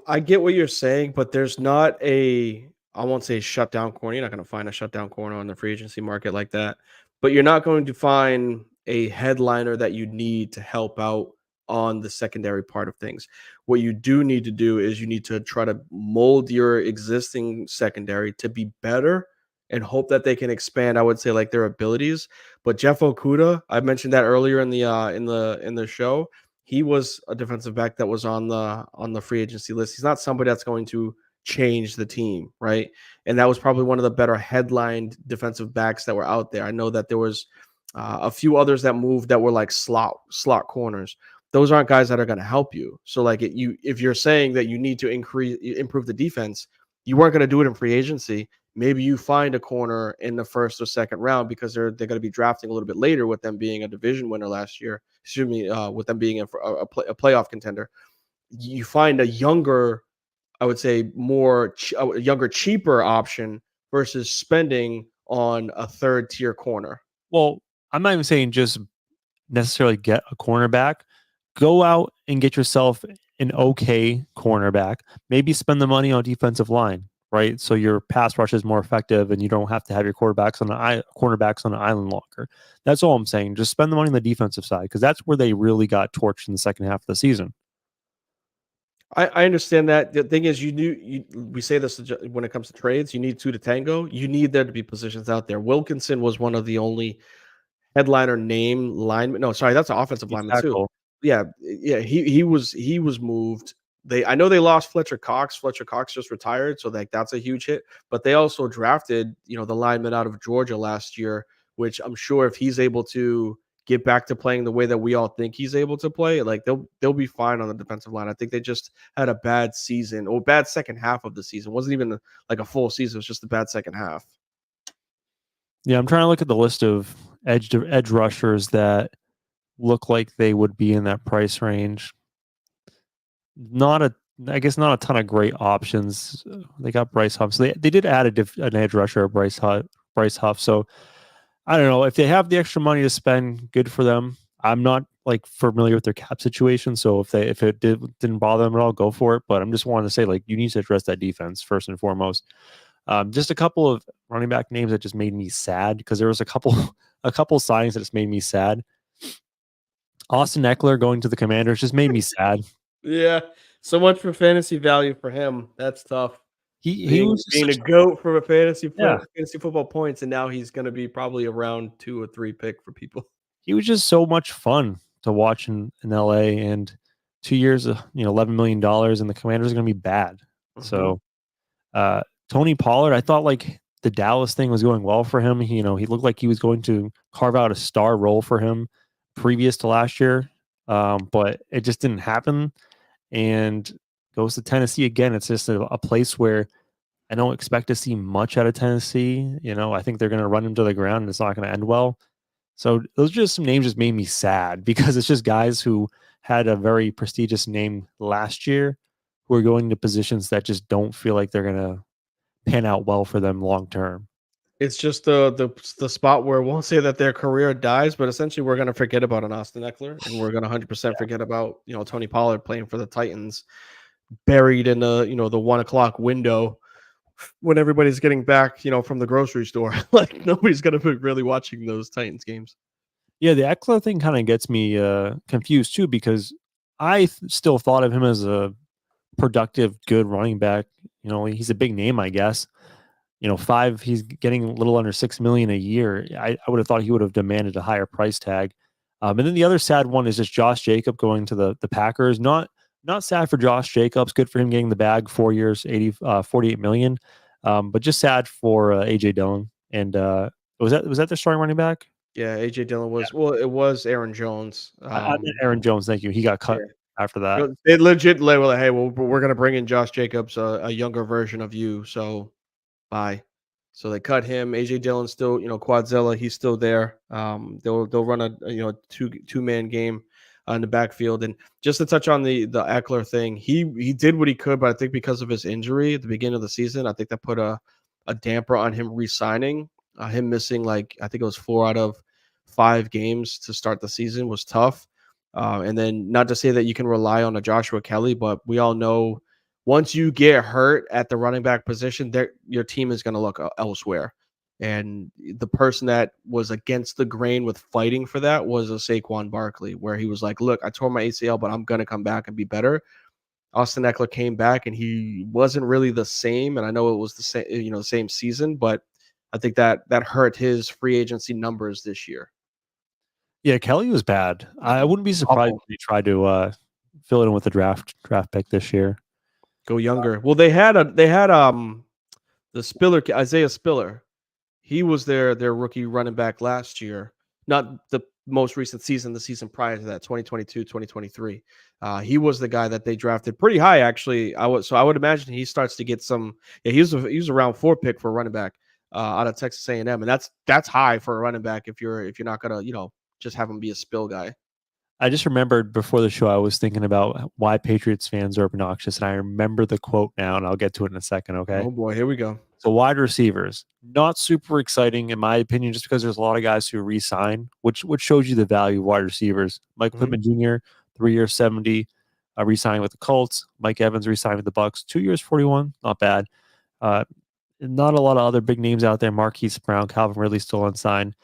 I get what you're saying, but there's not I won't say shutdown corner. You're not going to find a shutdown corner on the free agency market like that, but you're not going to find a headliner that you need to help out on the secondary part of things. What you do need to do is you need to try to mold your existing secondary to be better and hope that they can expand, I would say, like their abilities. But Jeff Okuda, I mentioned that earlier in the show. He was a defensive back that was on the free agency list. He's not somebody that's going to change the team, right? And that was probably one of the better headlined defensive backs that were out there. I know that there was a few others that moved that were like slot corners. Those aren't guys that are going to help you. So like if you're saying that you need to improve the defense, you weren't going to do it in free agency. Maybe you find a corner in the first or second round because they're going to be drafting a little bit later with them being a division winner last year. Excuse me, with them being a playoff contender. You find a younger, I would say, a younger, cheaper option versus spending on a third tier corner. Well, I'm not even saying just necessarily get a cornerback. Go out and get yourself an okay cornerback. Maybe spend the money on defensive line, right? So your pass rush is more effective, and you don't have to have your cornerbacks on the island longer. That's all I'm saying. Just spend the money on the defensive side because that's where they really got torched in the second half of the season. I understand that. The thing is, we say this when it comes to trades, you need two to tango. You need there to be positions out there. Wilkinson was one of the only headliner name lineman. No, sorry, that's an offensive lineman too. Yeah, he was moved. I know they lost Fletcher Cox. Fletcher Cox just retired, so that's a huge hit. But they also drafted, the lineman out of Georgia last year, which I'm sure if he's able to get back to playing the way that we all think he's able to play, like they'll be fine on the defensive line. I think they just had a bad season or bad second half of the season. It wasn't even like a full season. It was just a bad second half. Yeah, I'm trying to look at the list of edge rushers that look like they would be in that price range. I guess not a ton of great options. They got Bryce Huff. So they did add an edge rusher, Bryce Huff. So I don't know if they have the extra money to spend, good for them. I'm not like familiar with their cap situation. So if it didn't bother them at all, go for it. But I'm just wanting to say, like, you need to address that defense first and foremost. Just a couple of running back names that just made me sad because there was a couple signings that just made me sad. Austin Eckler going to the Commanders just made me sad. Yeah, so much for fantasy value for him. That's tough. He was being a goat for a fantasy football points, and now he's going to be probably a round 2 or 3 pick for people. He was just so much fun to watch in LA, and 2 years, $11 million, and the Commanders are going to be bad. Mm-hmm. So, Tony Pollard, I thought like the Dallas thing was going well for him. He looked like he was going to carve out a star role for him previous to last year, but it just didn't happen. And goes to Tennessee again. It's just a place where I don't expect to see much out of Tennessee. I think they're going to run him to the ground and it's not going to end well. So those are just some names just made me sad because it's just guys who had a very prestigious name last year who are going to positions that just don't feel like they're going to pan out well for them long term. It's just the spot where we'll say that their career dies, but essentially we're going to forget about an Austin Eckler and we're going to 100% forget about, Tony Pollard playing for the Titans, buried in the 1:00 window when everybody's getting back, from the grocery store. Like nobody's going to be really watching those Titans games. Yeah, the Eckler thing kind of gets me confused too, because I still thought of him as a productive, good running back. He's a big name, I guess. He's getting a little under $6 million a year. I would have thought he would have demanded a higher price tag. And then the other sad one is just Josh Jacobs going to the Packers. Not sad for Josh Jacobs. Good for him getting the bag, 4 years, $48 million. But just sad for AJ Dillon. And was that their starting running back? Yeah, AJ Dillon was. Yeah. Well, it was Aaron Jones. I meant Aaron Jones. Thank you. He got cut after that. They legit were like, hey, well, we're going to bring in Josh Jacobs, a younger version of you. So bye. So they cut him. AJ Dillon still, Quadzilla, he's still there. They'll run a two-man game. in the backfield. And just to touch on the Eckler thing, he did what he could, but I think because of his injury at the beginning of the season, I think that put a damper on him re-signing. Him missing I think it was 4 out of 5 games to start the season was tough. And then not to say that you can rely on a Joshua Kelly, but we all know once you get hurt at the running back position, your team is going to look elsewhere. And the person that was against the grain with fighting for that was a Saquon Barkley, where he was like, look, I tore my ACL, but I'm going to come back and be better. Austin Eckler came back and he wasn't really the same. And I know it was the same, the same season, but I think that hurt his free agency numbers this year. Yeah, Kelly was bad. I wouldn't be surprised if he tried to fill it in with a draft pick this year. Go younger. Well, they had the Spiller, Isaiah Spiller. He was their rookie running back last year, not the most recent season, the season prior to that, 2022, 2023. He was the guy that they drafted pretty high, actually. I would imagine he starts to get some. Yeah, he was a round 4 pick for a running back out of Texas A&M, and that's high for a running back if you're not gonna just have him be a spill guy. I just remembered before the show, I was thinking about why Patriots fans are obnoxious, and I remember the quote now, and I'll get to it in a second. Okay. Oh boy, here we go. So wide receivers, not super exciting in my opinion, just because there's a lot of guys who re-sign, which shows you the value of wide receivers. Mike Pittman Jr., 3 years, 70, re-signing with the Colts. Mike Evans re-signing with the Bucks, 2 years, 41, not bad. Not a lot of other big names out there. Marquise Brown, Calvin Ridley still unsigned.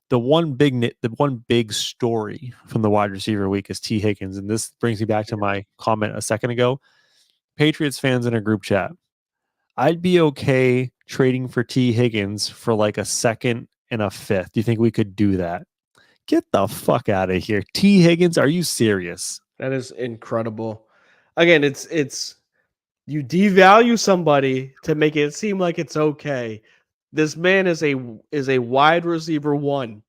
The one big story from the wide receiver week is T. Higgins, and this brings me back to my comment a second ago. Patriots fans in a group chat, I'd be okay trading for T. Higgins for like a second and a fifth. Do you think we could do that? Get the fuck out of here. T. Higgins, are you serious? That is incredible. Again, it's you devalue somebody to make it seem like it's okay. This man is a wide receiver 1.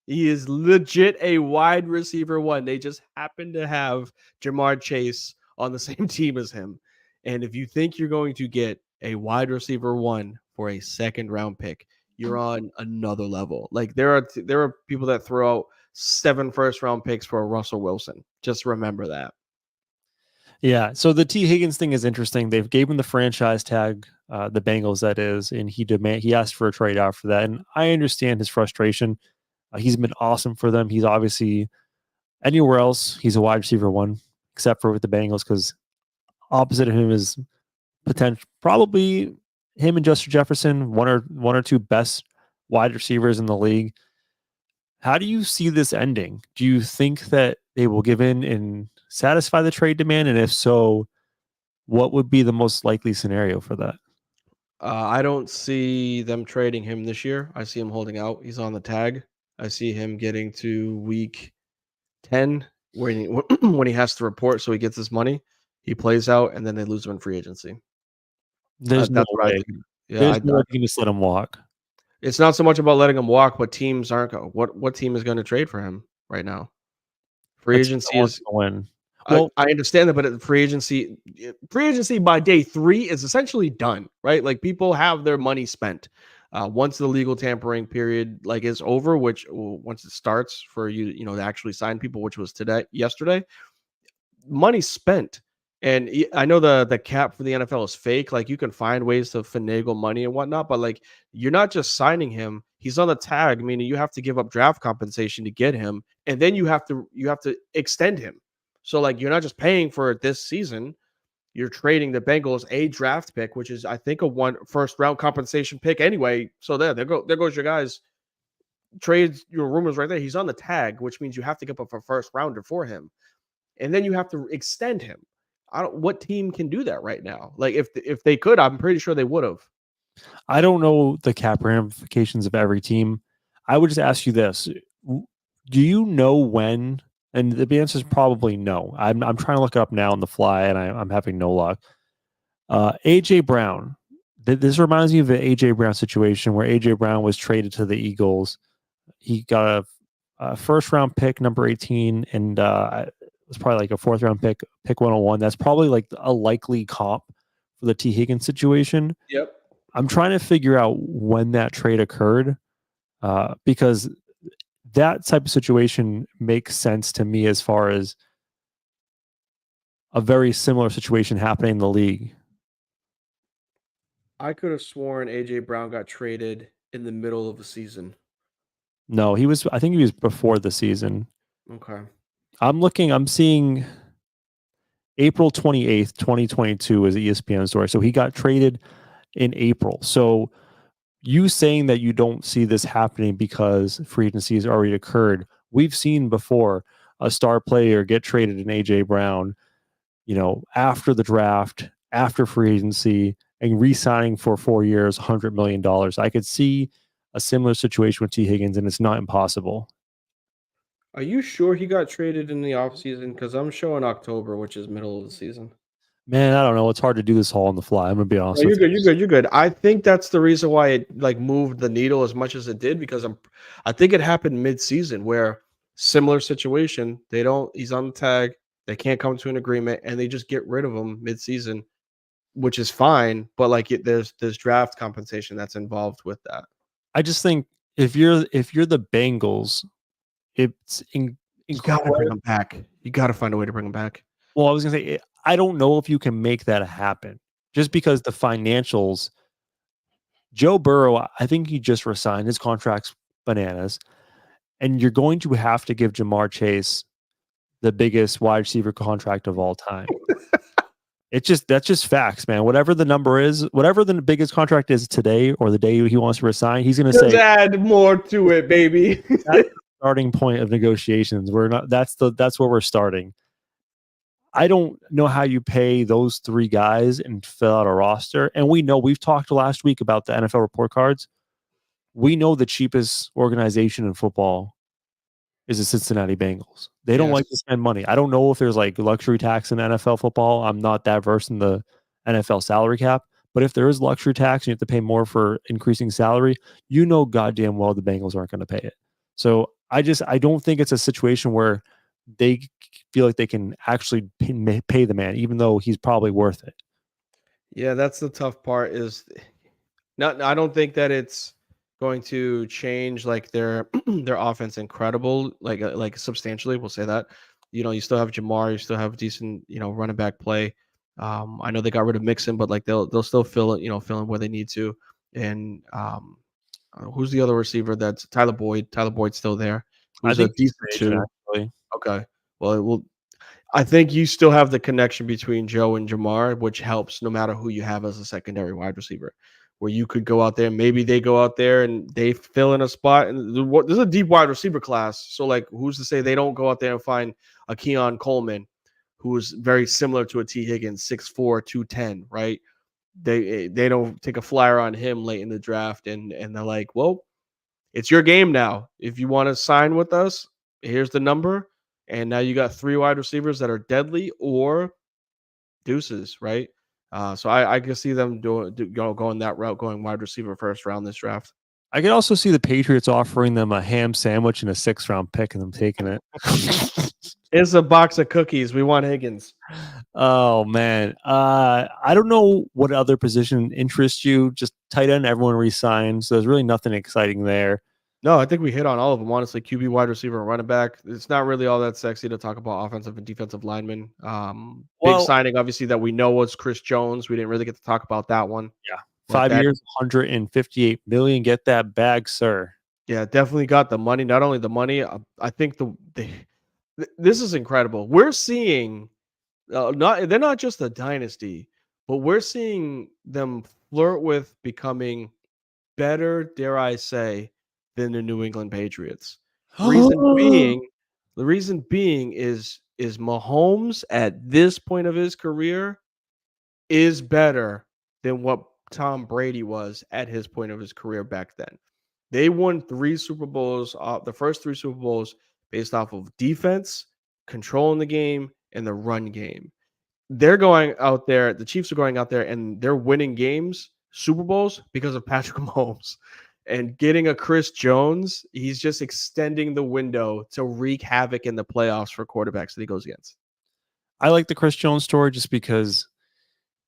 He is legit a wide receiver 1. They just happen to have Jamar Chase on the same team as him. And if you think you're going to get a wide receiver 1 for a second round pick, you're on another level. Like there are people that throw out 7 first round picks for a Russell Wilson. Just remember that. Yeah. So the T. Higgins thing is interesting. They've gave him the franchise tag, the Bengals that is, and he asked for a trade after that. And I understand his frustration. He's been awesome for them. He's obviously anywhere else, he's a wide receiver 1, except for with the Bengals, because opposite of him is probably him and Justin Jefferson, one or two best wide receivers in the league. How do you see this ending? Do you think that they will give in and satisfy the trade demand? And if so, what would be the most likely scenario for that? I don't see them trading him this year. I see him holding out. He's on the tag. I see him getting to week 10 when he has to report, so he gets his money. He plays out, and then they lose him in free agency. There's no way. Yeah, you can just let him walk. It's not so much about letting him walk, but teams aren't. What team is going to trade for him right now? Free agency is win. Well, I understand that, but free agency by day 3 is essentially done, right? Like people have their money spent. Once the legal tampering period is over, which once it starts for you to actually sign people, which was yesterday, money's spent. And I know the cap for the NFL is fake. Like you can find ways to finagle money and whatnot, but you're not just signing him. He's on the tag, meaning you have to give up draft compensation to get him, and then you have to extend him. So you're not just paying for it this season. You're trading the Bengals a draft pick, which is I think a first round compensation pick anyway. So there goes your guys. Trades your rumors right there. He's on the tag, which means you have to give up a first rounder for him, and then you have to extend him. What team can do that right now? If they could, I'm pretty sure they would have. I don't know the cap ramifications of every team. I would just ask you this: do you know when? And the answer is probably no. I'm trying to look it up now on the fly, and I'm having no luck. AJ Brown. This reminds me of the AJ Brown situation where AJ Brown was traded to the Eagles. He got a first round pick, number 18, and it was probably a 4th round pick 101. That's probably a likely comp for the T. Higgins situation. Yep. I'm trying to figure out when that trade occurred, because that type of situation makes sense to me as far as a very similar situation happening in the league. I could have sworn AJ Brown got traded in the middle of the season. No, I think he was before the season. Okay. I'm seeing April 28th, 2022 is the ESPN story. So he got traded in April. So you saying that you don't see this happening because free agency has already occurred. We've seen before a star player get traded in AJ Brown, after the draft, after free agency, and re-signing for 4 years, $100 million. I could see a similar situation with T. Higgins, and it's not impossible. Are you sure he got traded in the offseason? Because I'm showing October, which is middle of the season. Man, I don't know. It's hard to do this all on the fly. I'm gonna be honest. No, with you're you. good. You're good. You're good. I think that's the reason why it like moved the needle as much as it did because I think it happened mid-season where similar situation. He's on the tag. They can't come to an agreement, and they just get rid of him mid-season, which is fine. But like, there's draft compensation that's involved with that. I just think if you're the Bengals, it's You gotta bring him back. You gotta find a way to bring him back. Well, I was gonna say I don't know if you can make that happen just because the financials. Joe Burrow, I think he just resigned. His contract's bananas, and you're going to have to give Jamar Chase the biggest wide receiver contract of all time. That's just facts, man. Whatever the number is, whatever the biggest contract is today or the day he wants to resign, he's going to say, add more to it, baby. That's the starting point of negotiations. That's where we're starting. I don't know how you pay those three guys and fill out a roster. And we've talked last week about the NFL report cards. We know the cheapest organization in football is the Cincinnati Bengals. They don't like to spend money. I don't know if there's like luxury tax in NFL football. I'm not that versed in the NFL salary cap. But if there is luxury tax and you have to pay more for increasing salary, goddamn well the Bengals aren't going to pay it. So I don't think it's a situation where they feel like they can actually pay the man, even though he's probably worth it. Yeah, that's the tough part. I don't think that it's going to change like their offense incredible, like substantially. We'll say that. You still have Jamar, you still have decent, running back play. I know they got rid of Mixon, but like they'll still fill in where they need to. And who's the other receiver? That's Tyler Boyd. Tyler Boyd's still there. Who's a decent too. Actually. Okay. Well, I think you still have the connection between Joe and Jamar, which helps no matter who you have as a secondary wide receiver, where you could go out there. Maybe they go out there and they fill in a spot. And there's a deep wide receiver class. So, like, who's to say they don't go out there and find a Keon Coleman, who is very similar to a T. Higgins, 6'4", 210, right? They don't take a flyer on him late in the draft. And they're like, well, it's your game now. If you want to sign with us, here's the number. And now you got three wide receivers that are deadly or deuces, right? So I can see them going that route, going wide receiver first round this draft. I could also see the Patriots offering them a ham sandwich and a 6th round pick and them taking it. It's a box of cookies. We want Higgins. Oh, man. I don't know what other position interests you. Just tight end, everyone resigns. So there's really nothing exciting there. No, I think we hit on all of them, honestly. QB, wide receiver, and running back. It's not really all that sexy to talk about offensive and defensive linemen. Big signing, obviously, that we know was Chris Jones. We didn't really get to talk about that one. Yeah. 5 years, $158 million. Get that bag, sir. Yeah, definitely got the money. Not only the money, I think this is incredible. We're seeing they're not just a dynasty, but we're seeing them flirt with becoming better, dare I say, than the New England Patriots. The reason being is Mahomes at this point of his career is better than what Tom Brady was at his point of his career back then. They won 3 Super Bowls, the first 3 Super Bowls based off of defense, controlling the game, and the run game. They're going out there, the Chiefs are going out there and they're winning games, Super Bowls, because of Patrick Mahomes. And getting a Chris Jones, he's just extending the window to wreak havoc in the playoffs for quarterbacks that he goes against. I like the Chris Jones story just because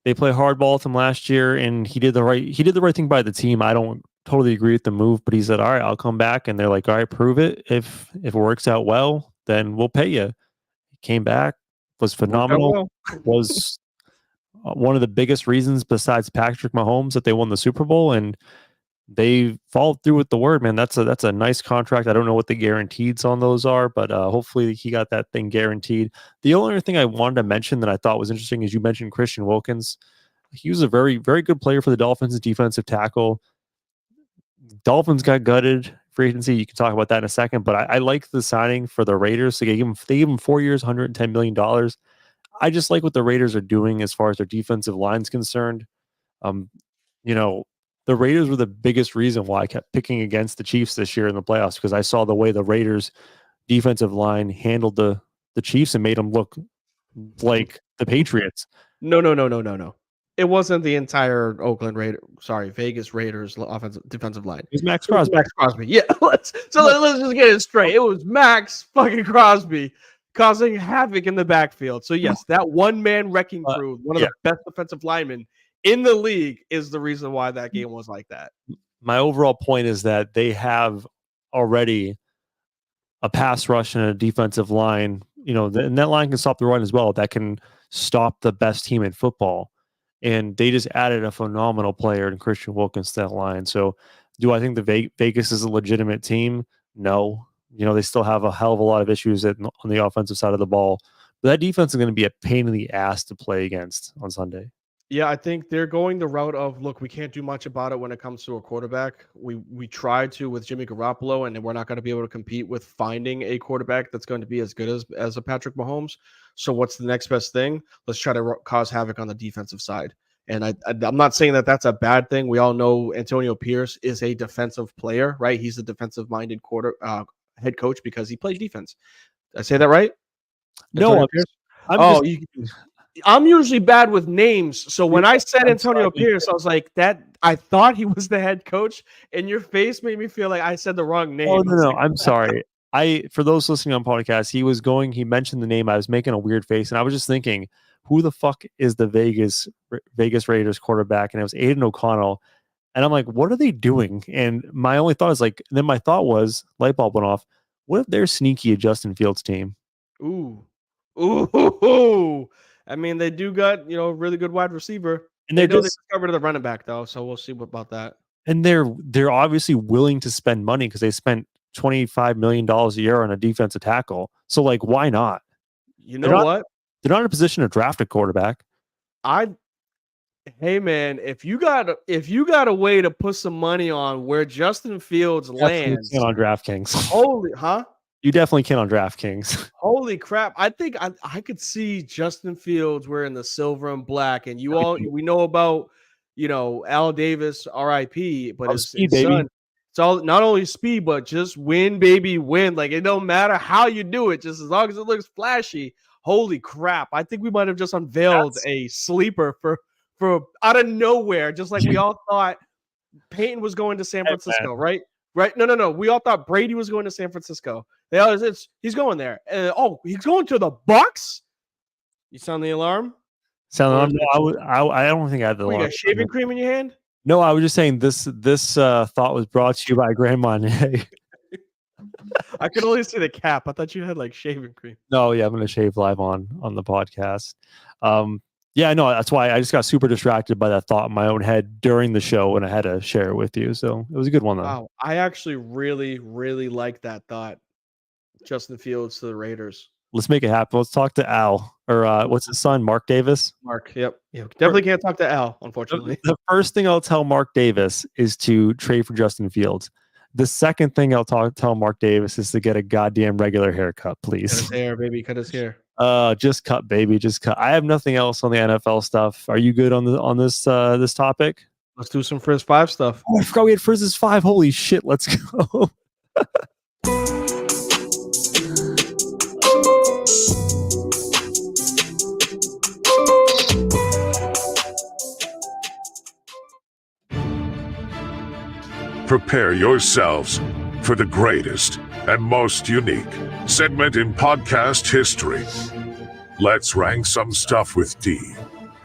they play hardball with him last year, and he did the right thing by the team. I don't totally agree with the move, but he said, all right, I'll come back. And they're like, all right, prove it. If it works out well, then we'll pay you. He came back, was phenomenal, was one of the biggest reasons besides Patrick Mahomes that they won the Super Bowl, and they followed through with the word, man. That's a nice contract. I don't know what the guarantees on those are, but hopefully he got that thing guaranteed. The only other thing I wanted to mention that I thought was interesting is you mentioned Christian Wilkins. He was a very, very good player for the Dolphins, defensive tackle. Dolphins got gutted free agency. You can talk about that in a second, but I like the signing for the Raiders. They gave him 4 years, $110 million. I just like what the Raiders are doing as far as their defensive line is concerned. The Raiders were the biggest reason why I kept picking against the Chiefs this year in the playoffs, because I saw the way the Raiders defensive line handled the Chiefs and made them look like the Patriots. No. It wasn't the entire Vegas Raiders defensive line. It was Max Crosby. Max Crosby. Yeah. Let's just get it straight. It was Max fucking Crosby causing havoc in the backfield. So yes, that one-man wrecking crew, one of the best defensive linemen in the league, is the reason why that game was like that. My overall point is that they have already a pass rush and a defensive line, and that line can stop the run as well. That can stop the best team in football. And they just added a phenomenal player in Christian Wilkins to that line. So do I think the Vegas is a legitimate team? No. They still have a hell of a lot of issues on the offensive side of the ball. But that defense is going to be a pain in the ass to play against on Sunday. Yeah, I think they're going the route of, look, we can't do much about it when it comes to a quarterback. We tried to with Jimmy Garoppolo, and we're not going to be able to compete with finding a quarterback that's going to be as good as a Patrick Mahomes. So what's the next best thing? Let's try to cause havoc on the defensive side. And I'm not saying that that's a bad thing. We all know Antonio Pierce is a defensive player, right? He's a defensive-minded head coach because he plays defense. Did I say that right? No, I'm usually bad with names. So when I said Antonio Pierce, I was like, I thought he was the head coach, and your face made me feel like I said the wrong name. Oh, no, I'm sorry. For those listening on podcast, he mentioned the name. I was making a weird face, and I was just thinking, who the fuck is the Vegas Raiders quarterback? And it was Aiden O'Connell. And I'm like, what are they doing? And my only thought is then my thought was, light bulb went off. What if they're sneaky a Justin Fields team? Ooh. I mean, they do got, really good wide receiver. And they discovered the running back, though, so we'll see about that. And they're obviously willing to spend money because they spent $25 million a year on a defensive tackle. So, why not? What? They're not in a position to draft a quarterback. Hey, man, if you got a way to put some money on where Justin Fields lands on DraftKings. You definitely can on DraftKings. Holy crap. I think I could see Justin Fields wearing the silver and black. And we know about, Al Davis, RIP, but his son, it's all not only speed, but just win, baby, win. It don't matter how you do it, just as long as it looks flashy. Holy crap. I think we might have just unveiled a sleeper for out of nowhere, just like we all thought Peyton was going to San Francisco, right? Right? No. We all thought Brady was going to San Francisco. He's going there. He's going to the Bucs? You sound the alarm? I don't think I had the alarm. You got shaving cream in your hand? No, I was just saying this thought was brought to you by Grand Marnier. I could only see the cap. I thought you had shaving cream. No, yeah, I'm going to shave live on the podcast. Yeah, no, that's why I just got super distracted by that thought in my own head during the show, and I had to share it with you. So it was a good one, though. Wow, I actually really, really like that thought. Justin Fields to the Raiders. Let's make it happen. Let's talk to Al, or what's his son, Mark Davis? Mark, yep. Definitely can't talk to Al, unfortunately. The first thing I'll tell Mark Davis is to trade for Justin Fields. The second thing I'll tell Mark Davis is to get a goddamn regular haircut, please. Cut his hair, baby. Cut his hair. Just cut, baby. Just cut. I have nothing else on the NFL stuff. Are you good on this topic? Let's do some Frizz 5 stuff. Oh, I forgot we had Frizz's 5. Holy shit, let's go. Prepare yourselves for the greatest and most unique segment in podcast history. Let's rank some stuff with D.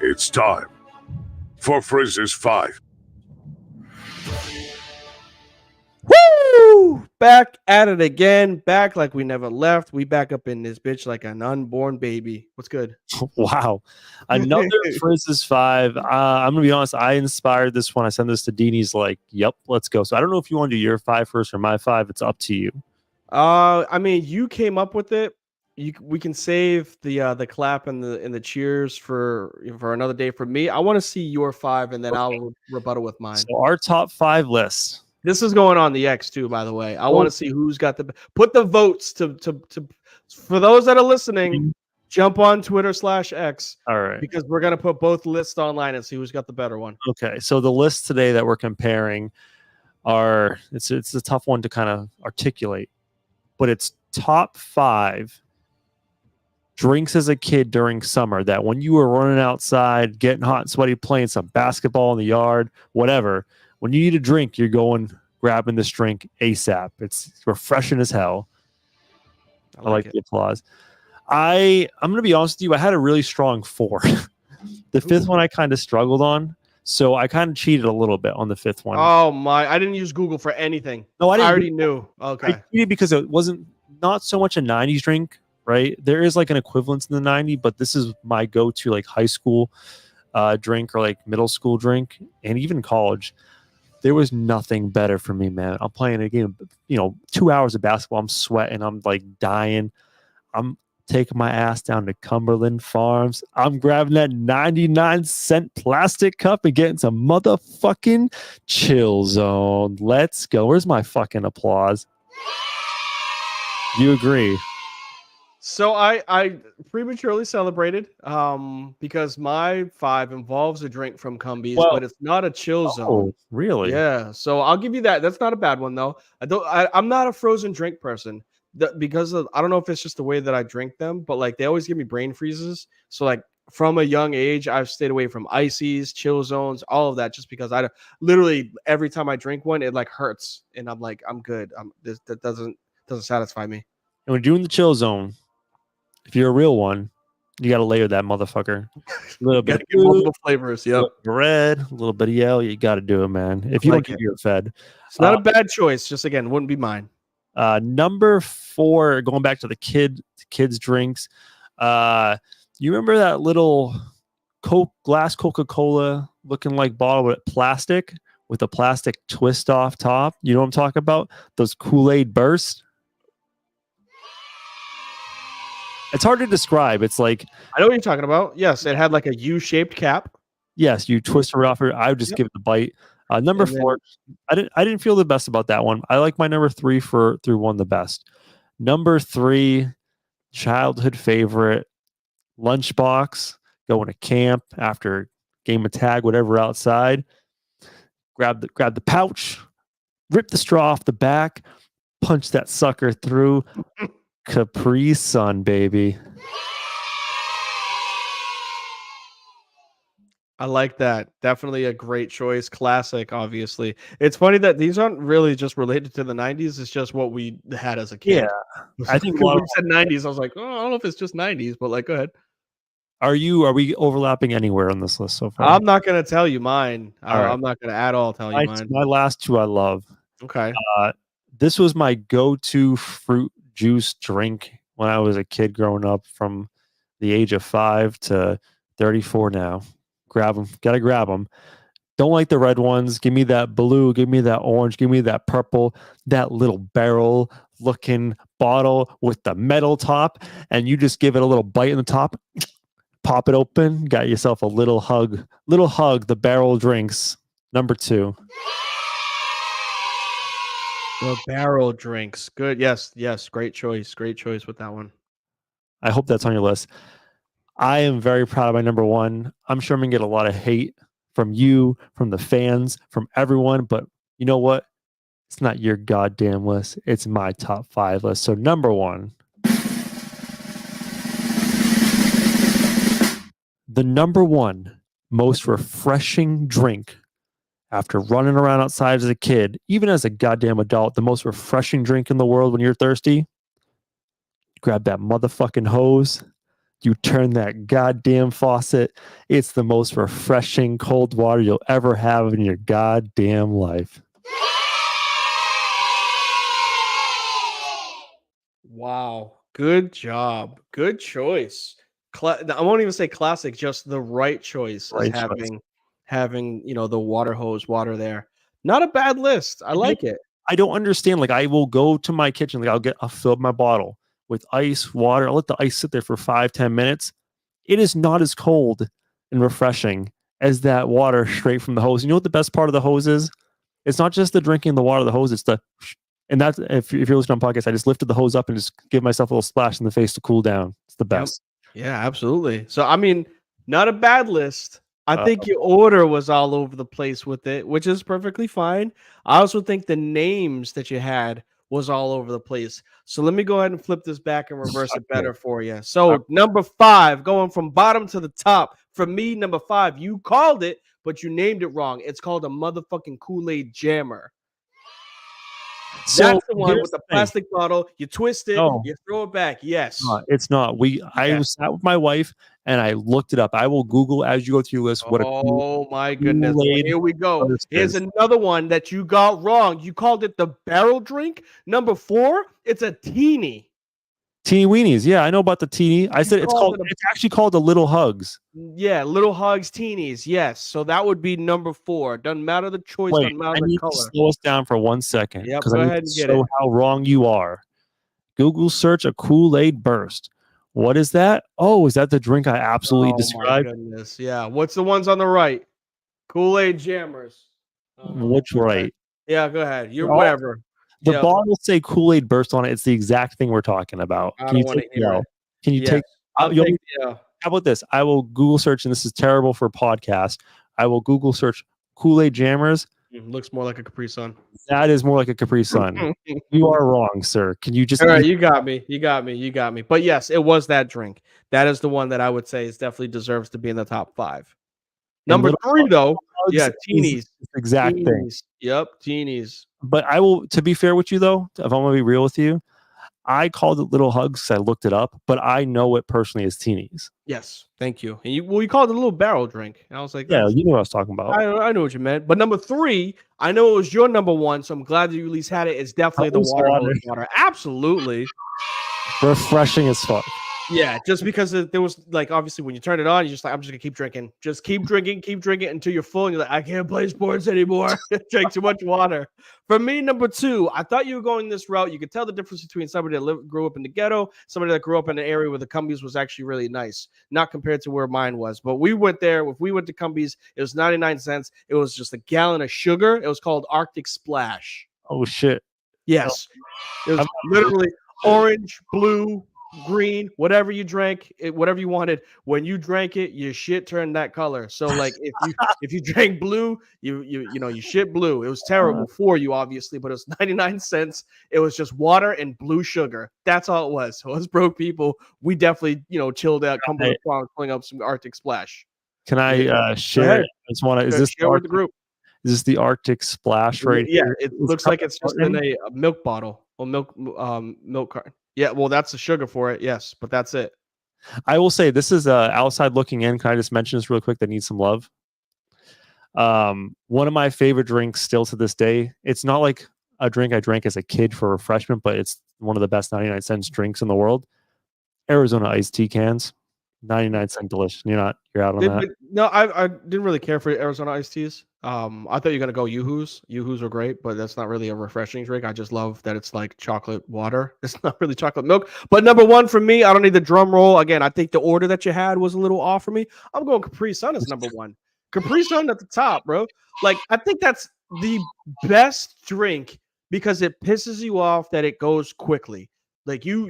It's time for Frizz's 5. Woo! Back at it again. Back like we never left. We back up in this bitch like an unborn baby. What's good? Wow. Another Frizz's 5. I'm going to be honest. I inspired this one. I sent this to Dean. He's like, yep, let's go. So I don't know if you want to do your 5 first or my 5. It's up to you. I mean, you came up with it. We can save the clap and the cheers for another day. For me, I want to see your 5, and then Okay. I'll rebuttal with mine. So our top 5 list. This is going on the X too, by the way. I want to see who's got put the votes to for those that are listening. Jump on Twitter/X. All right. Because we're gonna put both lists online and see who's got the better one. Okay. So the list today that we're comparing it's a tough one to kind of articulate, but it's top 5 drinks as a kid during summer that when you were running outside, getting hot and sweaty, playing some basketball in the yard, whatever, when you need a drink, you're grabbing this drink ASAP. It's refreshing as hell. I like the applause. I'm going to be honest with you. I had a really strong 4. The 5th one I kind of struggled on. So I kind of cheated a little bit on the 5th one. Oh my, I didn't use Google for anything. No, I didn't. I already knew. Okay. I cheated because it wasn't not so much a 90s drink, right? There is like an equivalence in the 90s, but this is my go-to like high school drink or like middle school drink and even college. There was nothing better for me, man. I'm playing a game, 2 hours of basketball. I'm sweating. I'm like dying. I'm taking my ass down to Cumberland Farms. I'm grabbing that 99-cent plastic cup and getting some motherfucking Chill Zone. Let's go. Where's my fucking applause? You agree? So I prematurely celebrated because my 5 involves a drink from Cumbies, but it's not a Chill Zone. Oh, really? Yeah. So I'll give you that. That's not a bad one though. I'm not a frozen drink person because I don't know if it's just the way that I drink them, but like they always give me brain freezes. So like from a young age, I've stayed away from ices, Chill Zones, all of that, just because I literally every time I drink one, it like hurts, and I'm like, I'm good. That doesn't satisfy me. And when doing the Chill Zone, if you're a real one, you got to layer that motherfucker. A little bit of multiple flavors. Yep. Red, a little bit of yellow. You got to do it, man. If you don't get your fed, it's not a bad choice. Just again, wouldn't be mine. Number 4, going back to the kids drinks. You remember that little glass Coca-Cola looking like bottle with plastic with a plastic twist off top? You know what I'm talking about? Those Kool-Aid bursts. It's hard to describe. It's like I know what you're talking about. Yes, it had like a U-shaped cap. Yes, you twist it off. I would just give it the bite. Number 4, I didn't feel the best about that one. I like my number 3 through 1 the best. Number 3, childhood favorite, lunchbox. Going to camp after game of tag, whatever outside. Grab the pouch, rip the straw off the back, punch that sucker through. Capri Sun, baby. I like that. Definitely a great choice. Classic, obviously. It's funny that these aren't really just related to the 90s. It's just what we had as a kid. Yeah. I think when you said 90s, I was like, oh, I don't know if it's just 90s, but like, go ahead. Are we overlapping anywhere on this list so far? I'm not going to tell you mine. Right. I'm not going to at all tell you mine. My last 2 I love. Okay. This was my go-to fruit juice drink when I was a kid growing up from the age of 5 to 34 now. Grab them. Gotta grab them. Don't like the red ones. Give me that blue. Give me that orange. Give me that purple. That little barrel looking bottle with the metal top. And you just give it a little bite in the top. Pop it open. Got yourself a little hug. Little hug. The barrel drinks. Number 2. The barrel drinks. Good. Yes. Great choice. Great choice with that one. I hope that's on your list. I am very proud of my number 1. I'm sure I'm going to get a lot of hate from you, from the fans, from everyone. But you know what? It's not your goddamn list. It's my top 5 list. So number 1. The number 1 most refreshing drink after running around outside as a kid, even as a goddamn adult, the most refreshing drink in the world when you're thirsty. Grab that motherfucking hose. You turn that goddamn faucet. It's the most refreshing cold water you'll ever have in your goddamn life. Wow. Good job. Good choice. I won't even say classic, just the right choice is Right choice. having, the water hose water there. Not a bad list. I like it. I don't understand. Like, I will go to my kitchen, like I'll fill up my bottle with ice, water. I'll let the ice sit there for 5-10 minutes. It is not as cold and refreshing as that water straight from the hose. You know what the best part of the hose is? It's not just the drinking the water of the hose. It's the, and that's, if you're listening on podcast, I just lifted the hose up and just give myself a little splash in the face to cool down. It's the best. Yeah, absolutely. So, I mean, not a bad list. I think your order was all over the place with it, which is perfectly fine. I also think the names that you had was all over the place. So let me go ahead and flip this back and reverse it better for you. So number 5, going from bottom to the top. For me, number 5, you called it, but you named it wrong. It's called a motherfucking Kool-Aid Jammer. So That's the one here's with the the thing. plastic bottle. You twist it, No. you throw it back. Yes. It's not. I Yeah. was sat with my wife and I looked it up. I will Google as you go through your list what a Oh my goodness. Well, Kool-Aid here we go. burst Here's is. another one that you got wrong. You called it the barrel drink. Number 4, it's a teeny. Teeny weenies. Yeah, I know about the teeny. I said called it a- it's actually called the Little Hugs. Yeah, Little Hugs teenies. Yes. So that would be number 4. Doesn't matter the choice, Wait, doesn't I matter the need to color. slow us down for 1 second Yep, because go I need ahead to and get show it. how wrong you are. Google search a Kool-Aid burst. What is that? Oh, is that the drink I absolutely Oh my described? goodness. Yeah. What's the ones on the right? Kool-Aid Jammers. Which right? Yeah, go ahead. You're Oh, whatever. The Yep. bottle say Kool-Aid burst on it. It's the exact thing we're talking about. I Can you don't wanna take hear no? it. Can you Yes. take? I'll you'll- take yeah. How about this? I will Google search, and this is terrible for podcast. I will Google search Kool-Aid Jammers. Looks more like a Capri Sun. That is more like a Capri Sun. You are wrong, sir. Can you just? All right, you got me. You got me. You got me. But yes, it was that drink. That is the one that I would say is definitely deserves to be in the top 5. Number Little 3, though. Hugs Yeah, is teenies. the exact thing. Teenies. Yep, teenies. But I will, to be fair with you though, if I'm gonna be real with you, I called it Little Hugs 'cause I looked it up, but I know it personally as teenies. Yes, thank you. And you called it a little barrel drink. And I was like, Yeah, that's- you know what I was talking about. I know what you meant. But number 3, I know it was your number 1, so I'm glad that you at least had it. It's definitely the Hose water water. hose water. Absolutely. Refreshing as fuck. Yeah, just because there was like obviously when you turn it on, you're just like, I'm just gonna keep drinking. Just keep drinking until you're full and you're like, I can't play sports anymore. Drink too much water. For me, number 2, I thought you were going this route. You could tell the difference between somebody that grew up in the ghetto, somebody that grew up in an area where the Cumbies was actually really nice, not compared to where mine was. But we went there. If we went to Cumbies, it was 99 cents. It was just a gallon of sugar. It was called Arctic Splash. Oh shit. Yes. It was literally orange, blue, green, whatever you drank, whatever you wanted. When you drank it, your shit turned that color. So like if you drank blue, you shit blue. It was terrible for you, obviously, but it was 99 cents. It was just water and blue sugar. That's all it was. So us broke people, we definitely chilled out, Cumberland Farms, pulling up some Arctic Splash. Can I share? I just want to. Is this Share with the group? Is this the Arctic Splash right Yeah, here? it looks like it's just in a milk bottle or milk carton. Yeah, well, that's the sugar for it. Yes, but that's it. I will say this is outside looking in. Can I just mention this real quick that needs some love? One of my favorite drinks still to this day. It's not like a drink I drank as a kid for refreshment, but it's one of the best 99 cents drinks in the world. Arizona iced tea cans, 99 cent delicious. You're out on that. No, I didn't really care for Arizona iced teas. I thought you were gonna go Yoo-Hoos. Yoo-Hoos are great, but that's not really a refreshing drink. I just love that it's like chocolate water. It's not really chocolate milk. But number 1 for me, I don't need the drum roll. Again, I think the order that you had was a little off for me. I'm going Capri Sun as number 1. Capri Sun at the top, bro. Like I think that's the best drink because it pisses you off that it goes quickly. Like you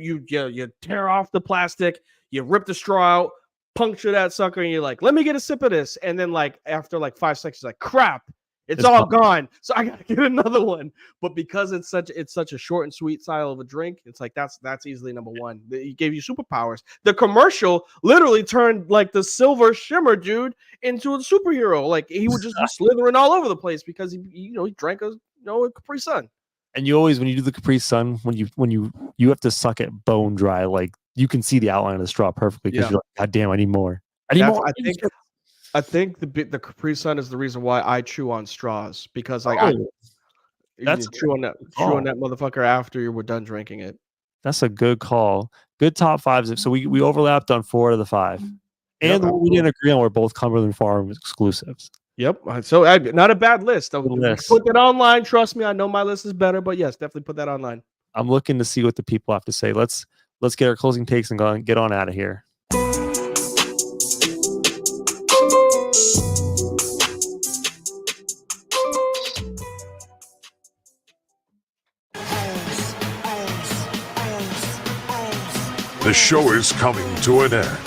tear off the plastic, you rip the straw out, puncture that sucker, and you're like, let me get a sip of this. And then like after like 5 seconds, you're like, crap, it's all gone. So I gotta get another one. But because it's such a short and sweet style of a drink, it's like that's easily number 1. He gave you superpowers. The commercial literally turned like the Silver Shimmer dude into a superhero. Like he would just be slithering all over the place because he drank a Capri Sun. And you always, when you do the Capri Sun, when you have to suck it bone dry, like you can see the outline of the straw perfectly because you're like, God damn, I need more. I need more. I think the Capri Sun is the reason why I chew on straws because like that's chew on that motherfucker after you were done drinking it. That's a good call. Good top fives. So we overlapped on 4 out of the 5. And Yep. we didn't agree on we're both Cumberland Farms exclusives. Yep. So not a bad list. Good We list. put that online. Trust me, I know my list is better, but yes, definitely put that online. I'm looking to see what the people have to say. Let's get our closing takes and go and get on out of here. The show is coming to an end.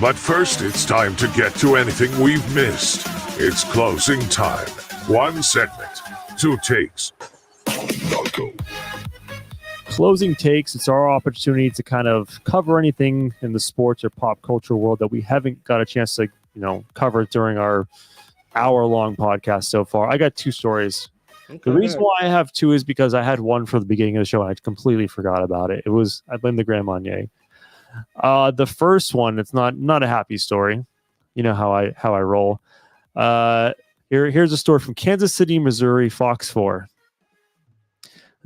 But first, it's time to get to anything we've missed. It's closing time. 1 segment, 2 takes. Go. Closing takes. It's our opportunity to kind of cover anything in the sports or pop culture world that we haven't got a chance to, cover during our hour-long podcast so far. I got 2 stories. The reason why I have 2 is because I had one for the beginning of the show and I completely forgot about it. I blame the Grand Marnier. The first one, it's not a happy story. You know how I roll. Here's a story from Kansas City, Missouri, Fox 4.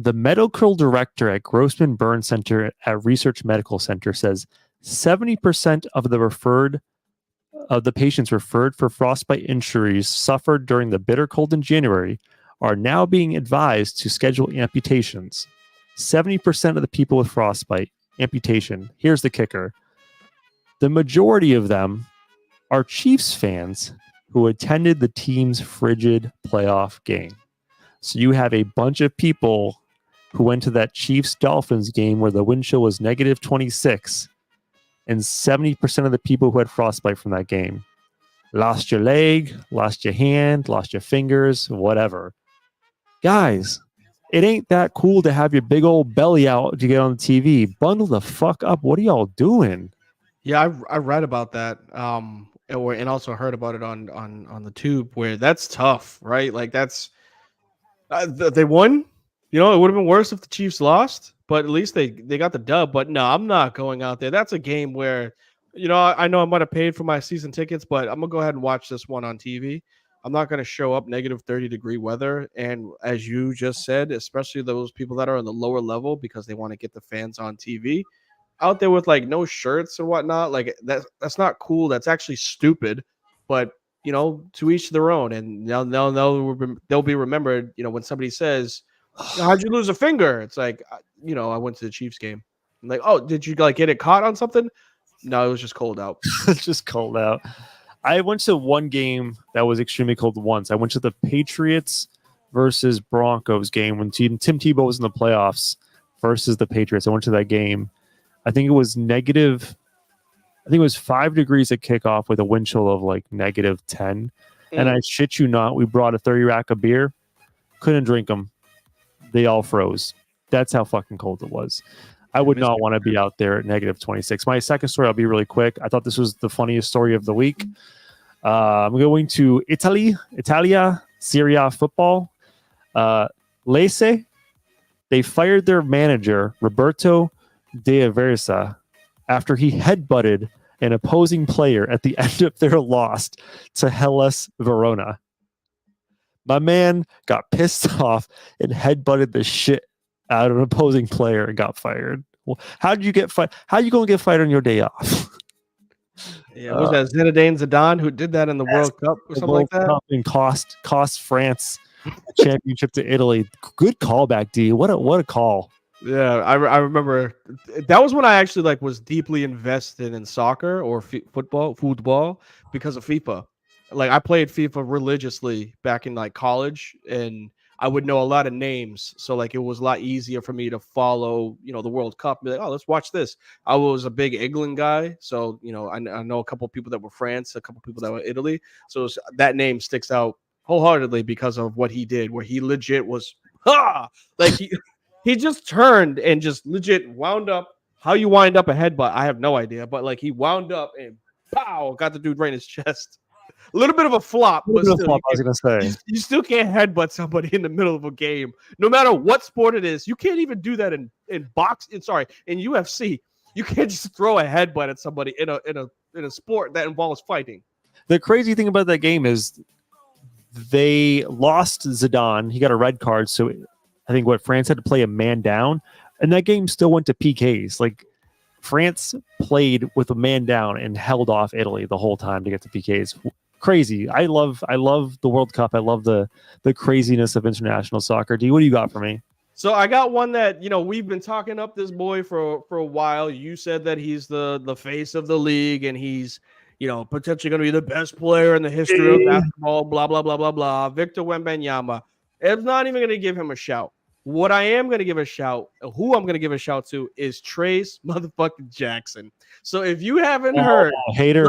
The medical director at Grossman Burn Center at Research Medical Center says 70% of the patients referred for frostbite injuries suffered during the bitter cold in January are now being advised to schedule amputations. 70% of the people with frostbite amputation. Here's the kicker. The majority of them are Chiefs fans who attended the team's frigid playoff game. So you have a bunch of people who went to that Chiefs-Dolphins game where the wind chill was negative 26, and 70% of the people who had frostbite from that game lost your leg, lost your hand, lost your fingers, whatever. Guys, it ain't that cool to have your big old belly out to get on the TV. Bundle the fuck up. What are y'all doing? Yeah, I read about that. And also heard about it on the tube where that's tough, right? Like that's they won. It would have been worse if the Chiefs lost, but at least they got the dub. But no, I'm not going out there. That's a game where, I know I might have paid for my season tickets, but I'm gonna go ahead and watch this one on TV. I'm not going to show up negative 30-degree weather. And as you just said, especially those people that are on the lower level because they want to get the fans on TV out there with like no shirts and whatnot. Like that's not cool. That's actually stupid. But, to each their own. And they'll be remembered, when somebody says, how'd you lose a finger? It's like, I went to the Chiefs game. I'm like, oh, did you like get it caught on something? No, it was just cold out. It's just cold out. I went to one game that was extremely cold once. I went to the Patriots versus Broncos game when Tim Tebow was in the playoffs versus the Patriots. I went to that game. I think it was 5 degrees at kickoff with a wind chill of like negative 10. And I shit you not, we brought a 30 rack of beer. Couldn't drink them. They all froze. That's how fucking cold it was. I would not want to be out there at negative 26. My second story, I'll be really quick. I thought this was the funniest story of the week. I'm going to Italia, Serie A football. Lecce, they fired their manager, Roberto De Aversa, after he headbutted an opposing player at the end of their loss to Hellas Verona. My man got pissed off and headbutted the shit out of an opposing player and got fired. Well, how did you get fired? How you going to get fired on your day off? Yeah, was that Zinedine Zidane who did that in the World Cup or something like that? And cost France a championship to Italy. Good callback, D. What a call. Yeah, I remember that was when I actually was deeply invested in soccer or football because of FIFA. Like I played FIFA religiously back in college, and I would know a lot of names. So it was a lot easier for me to follow, the World Cup. Be like, oh, let's watch this. I was a big England guy. So, I know a couple of people that were France, a couple of people that were Italy. So that name sticks out wholeheartedly because of what he did, where he legit was, he just turned and just legit wound up. How you wind up a headbutt, I have no idea. But he wound up and pow, got the dude right in his chest. A little bit of a flop, but still, I was going to say. You still can't headbutt somebody in the middle of a game, no matter what sport it is. You can't even do that in UFC. You can't just throw a headbutt at somebody in a sport that involves fighting. The crazy thing about that game is they lost Zidane. He got a red card, so I think France had to play a man down. And that game still went to PKs. Like France played with a man down and held off Italy the whole time to get to PKs. Crazy. I love the World Cup. I love the craziness of international soccer. D, what do you got for me? So I got one that, we've been talking up this boy for a while. You said that he's the face of the league and he's, potentially going to be the best player in the history of basketball, blah, blah, blah, blah, blah. Victor Wembanyama. I'm not even going to give him a shout. What I am going to give a shout, who I'm going to give a shout to is Trace motherfucking Jackson. So if you haven't heard, hater,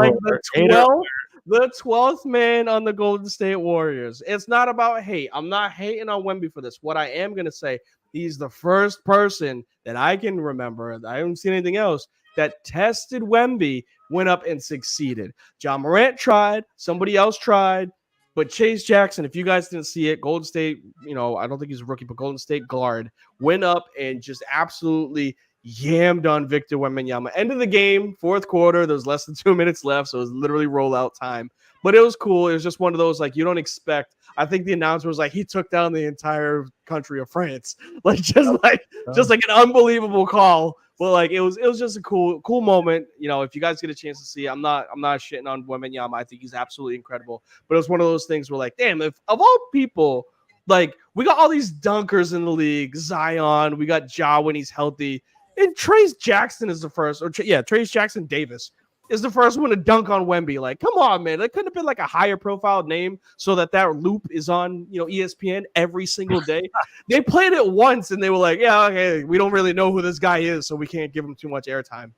the 12th man on the Golden State Warriors, it's not about hate. I'm not hating on Wemby for this. What I am going to say, he's the first person that I can remember, I haven't seen anything else, that tested Wemby, went up and succeeded. John Morant tried, somebody else tried, but Chase Jackson, if you guys didn't see it, Golden State, I don't think he's a rookie, but Golden State guard, went up and just absolutely yammed on Victor Wembanyama. End of the game, fourth quarter, there's less than 2 minutes left, so it was literally rollout time. But it was cool. It was just one of those, you don't expect. I think the announcer was like, he took down the entire country of France. Just like an unbelievable call. But it was just a cool moment. If you guys get a chance to see, I'm not shitting on Wembanyama. I think he's absolutely incredible. But it was one of those things where damn, if of all people, we got all these dunkers in the league, Zion, we got Ja when he's healthy, and Trace Jackson is the first, Trace Jackson Davis is the first one to dunk on Wemby. Come on, man. That couldn't have been a higher profile name so that loop is on, ESPN every single day. They played it once and they were like, yeah, okay, we don't really know who this guy is, so we can't give him too much airtime.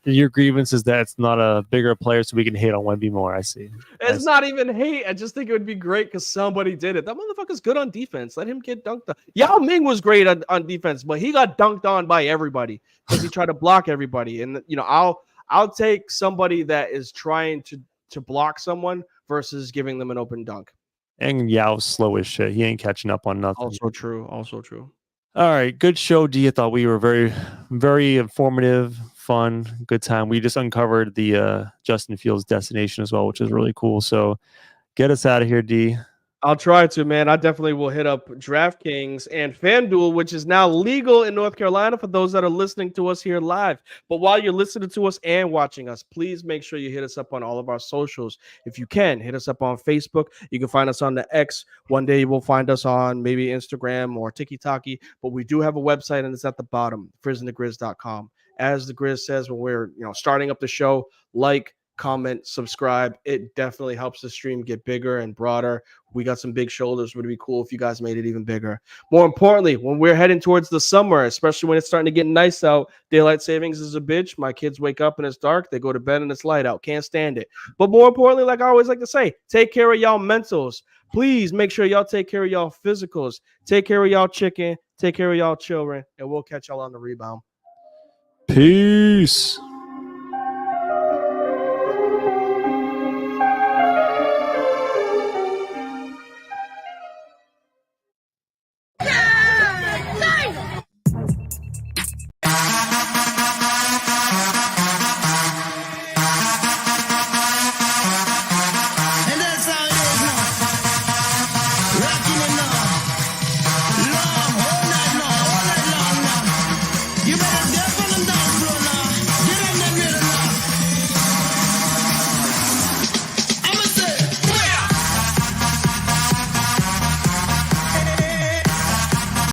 Your grievance is that it's not a bigger player, so we can hate on Wemby more. I see. It's not even hate. I just think it would be great because somebody did it. That motherfucker's good on defense. Let him get dunked on. Yao Ming was great on defense, but he got dunked on by everybody because he tried to block everybody. And I'll take somebody that is trying to block someone versus giving them an open dunk. And Yao's slow as shit. He ain't catching up on nothing. Also true. All right, good show, D. I thought we were very, very informative, fun, good time. We just uncovered the Justin Fields destination as well, which is really cool. So get us out of here, D. I'll try to, man. I definitely will hit up DraftKings and FanDuel, which is now legal in North Carolina for those that are listening to us here live. But while you're listening to us and watching us, please make sure you hit us up on all of our socials. If you can, hit us up on Facebook. You can find us on the X. One day you will find us on maybe Instagram or TikTok. But we do have a website, and it's at the bottom, frizzandthegrizz.com. As the Grizz says, when we're starting up the show, comment, subscribe. It definitely helps the stream get bigger and broader. We got some big shoulders. Would be cool if you guys made it even bigger. More importantly, when we're heading towards the summer, especially when it's starting to get nice out, daylight savings is a bitch. My kids wake up and it's dark. They go to bed and it's light out. Can't stand it. But more importantly, like I always like to say, take care of y'all mentals. Please make sure y'all take care of y'all physicals. Take care of y'all chicken. Take care of y'all children. And we'll catch y'all on the rebound. Peace.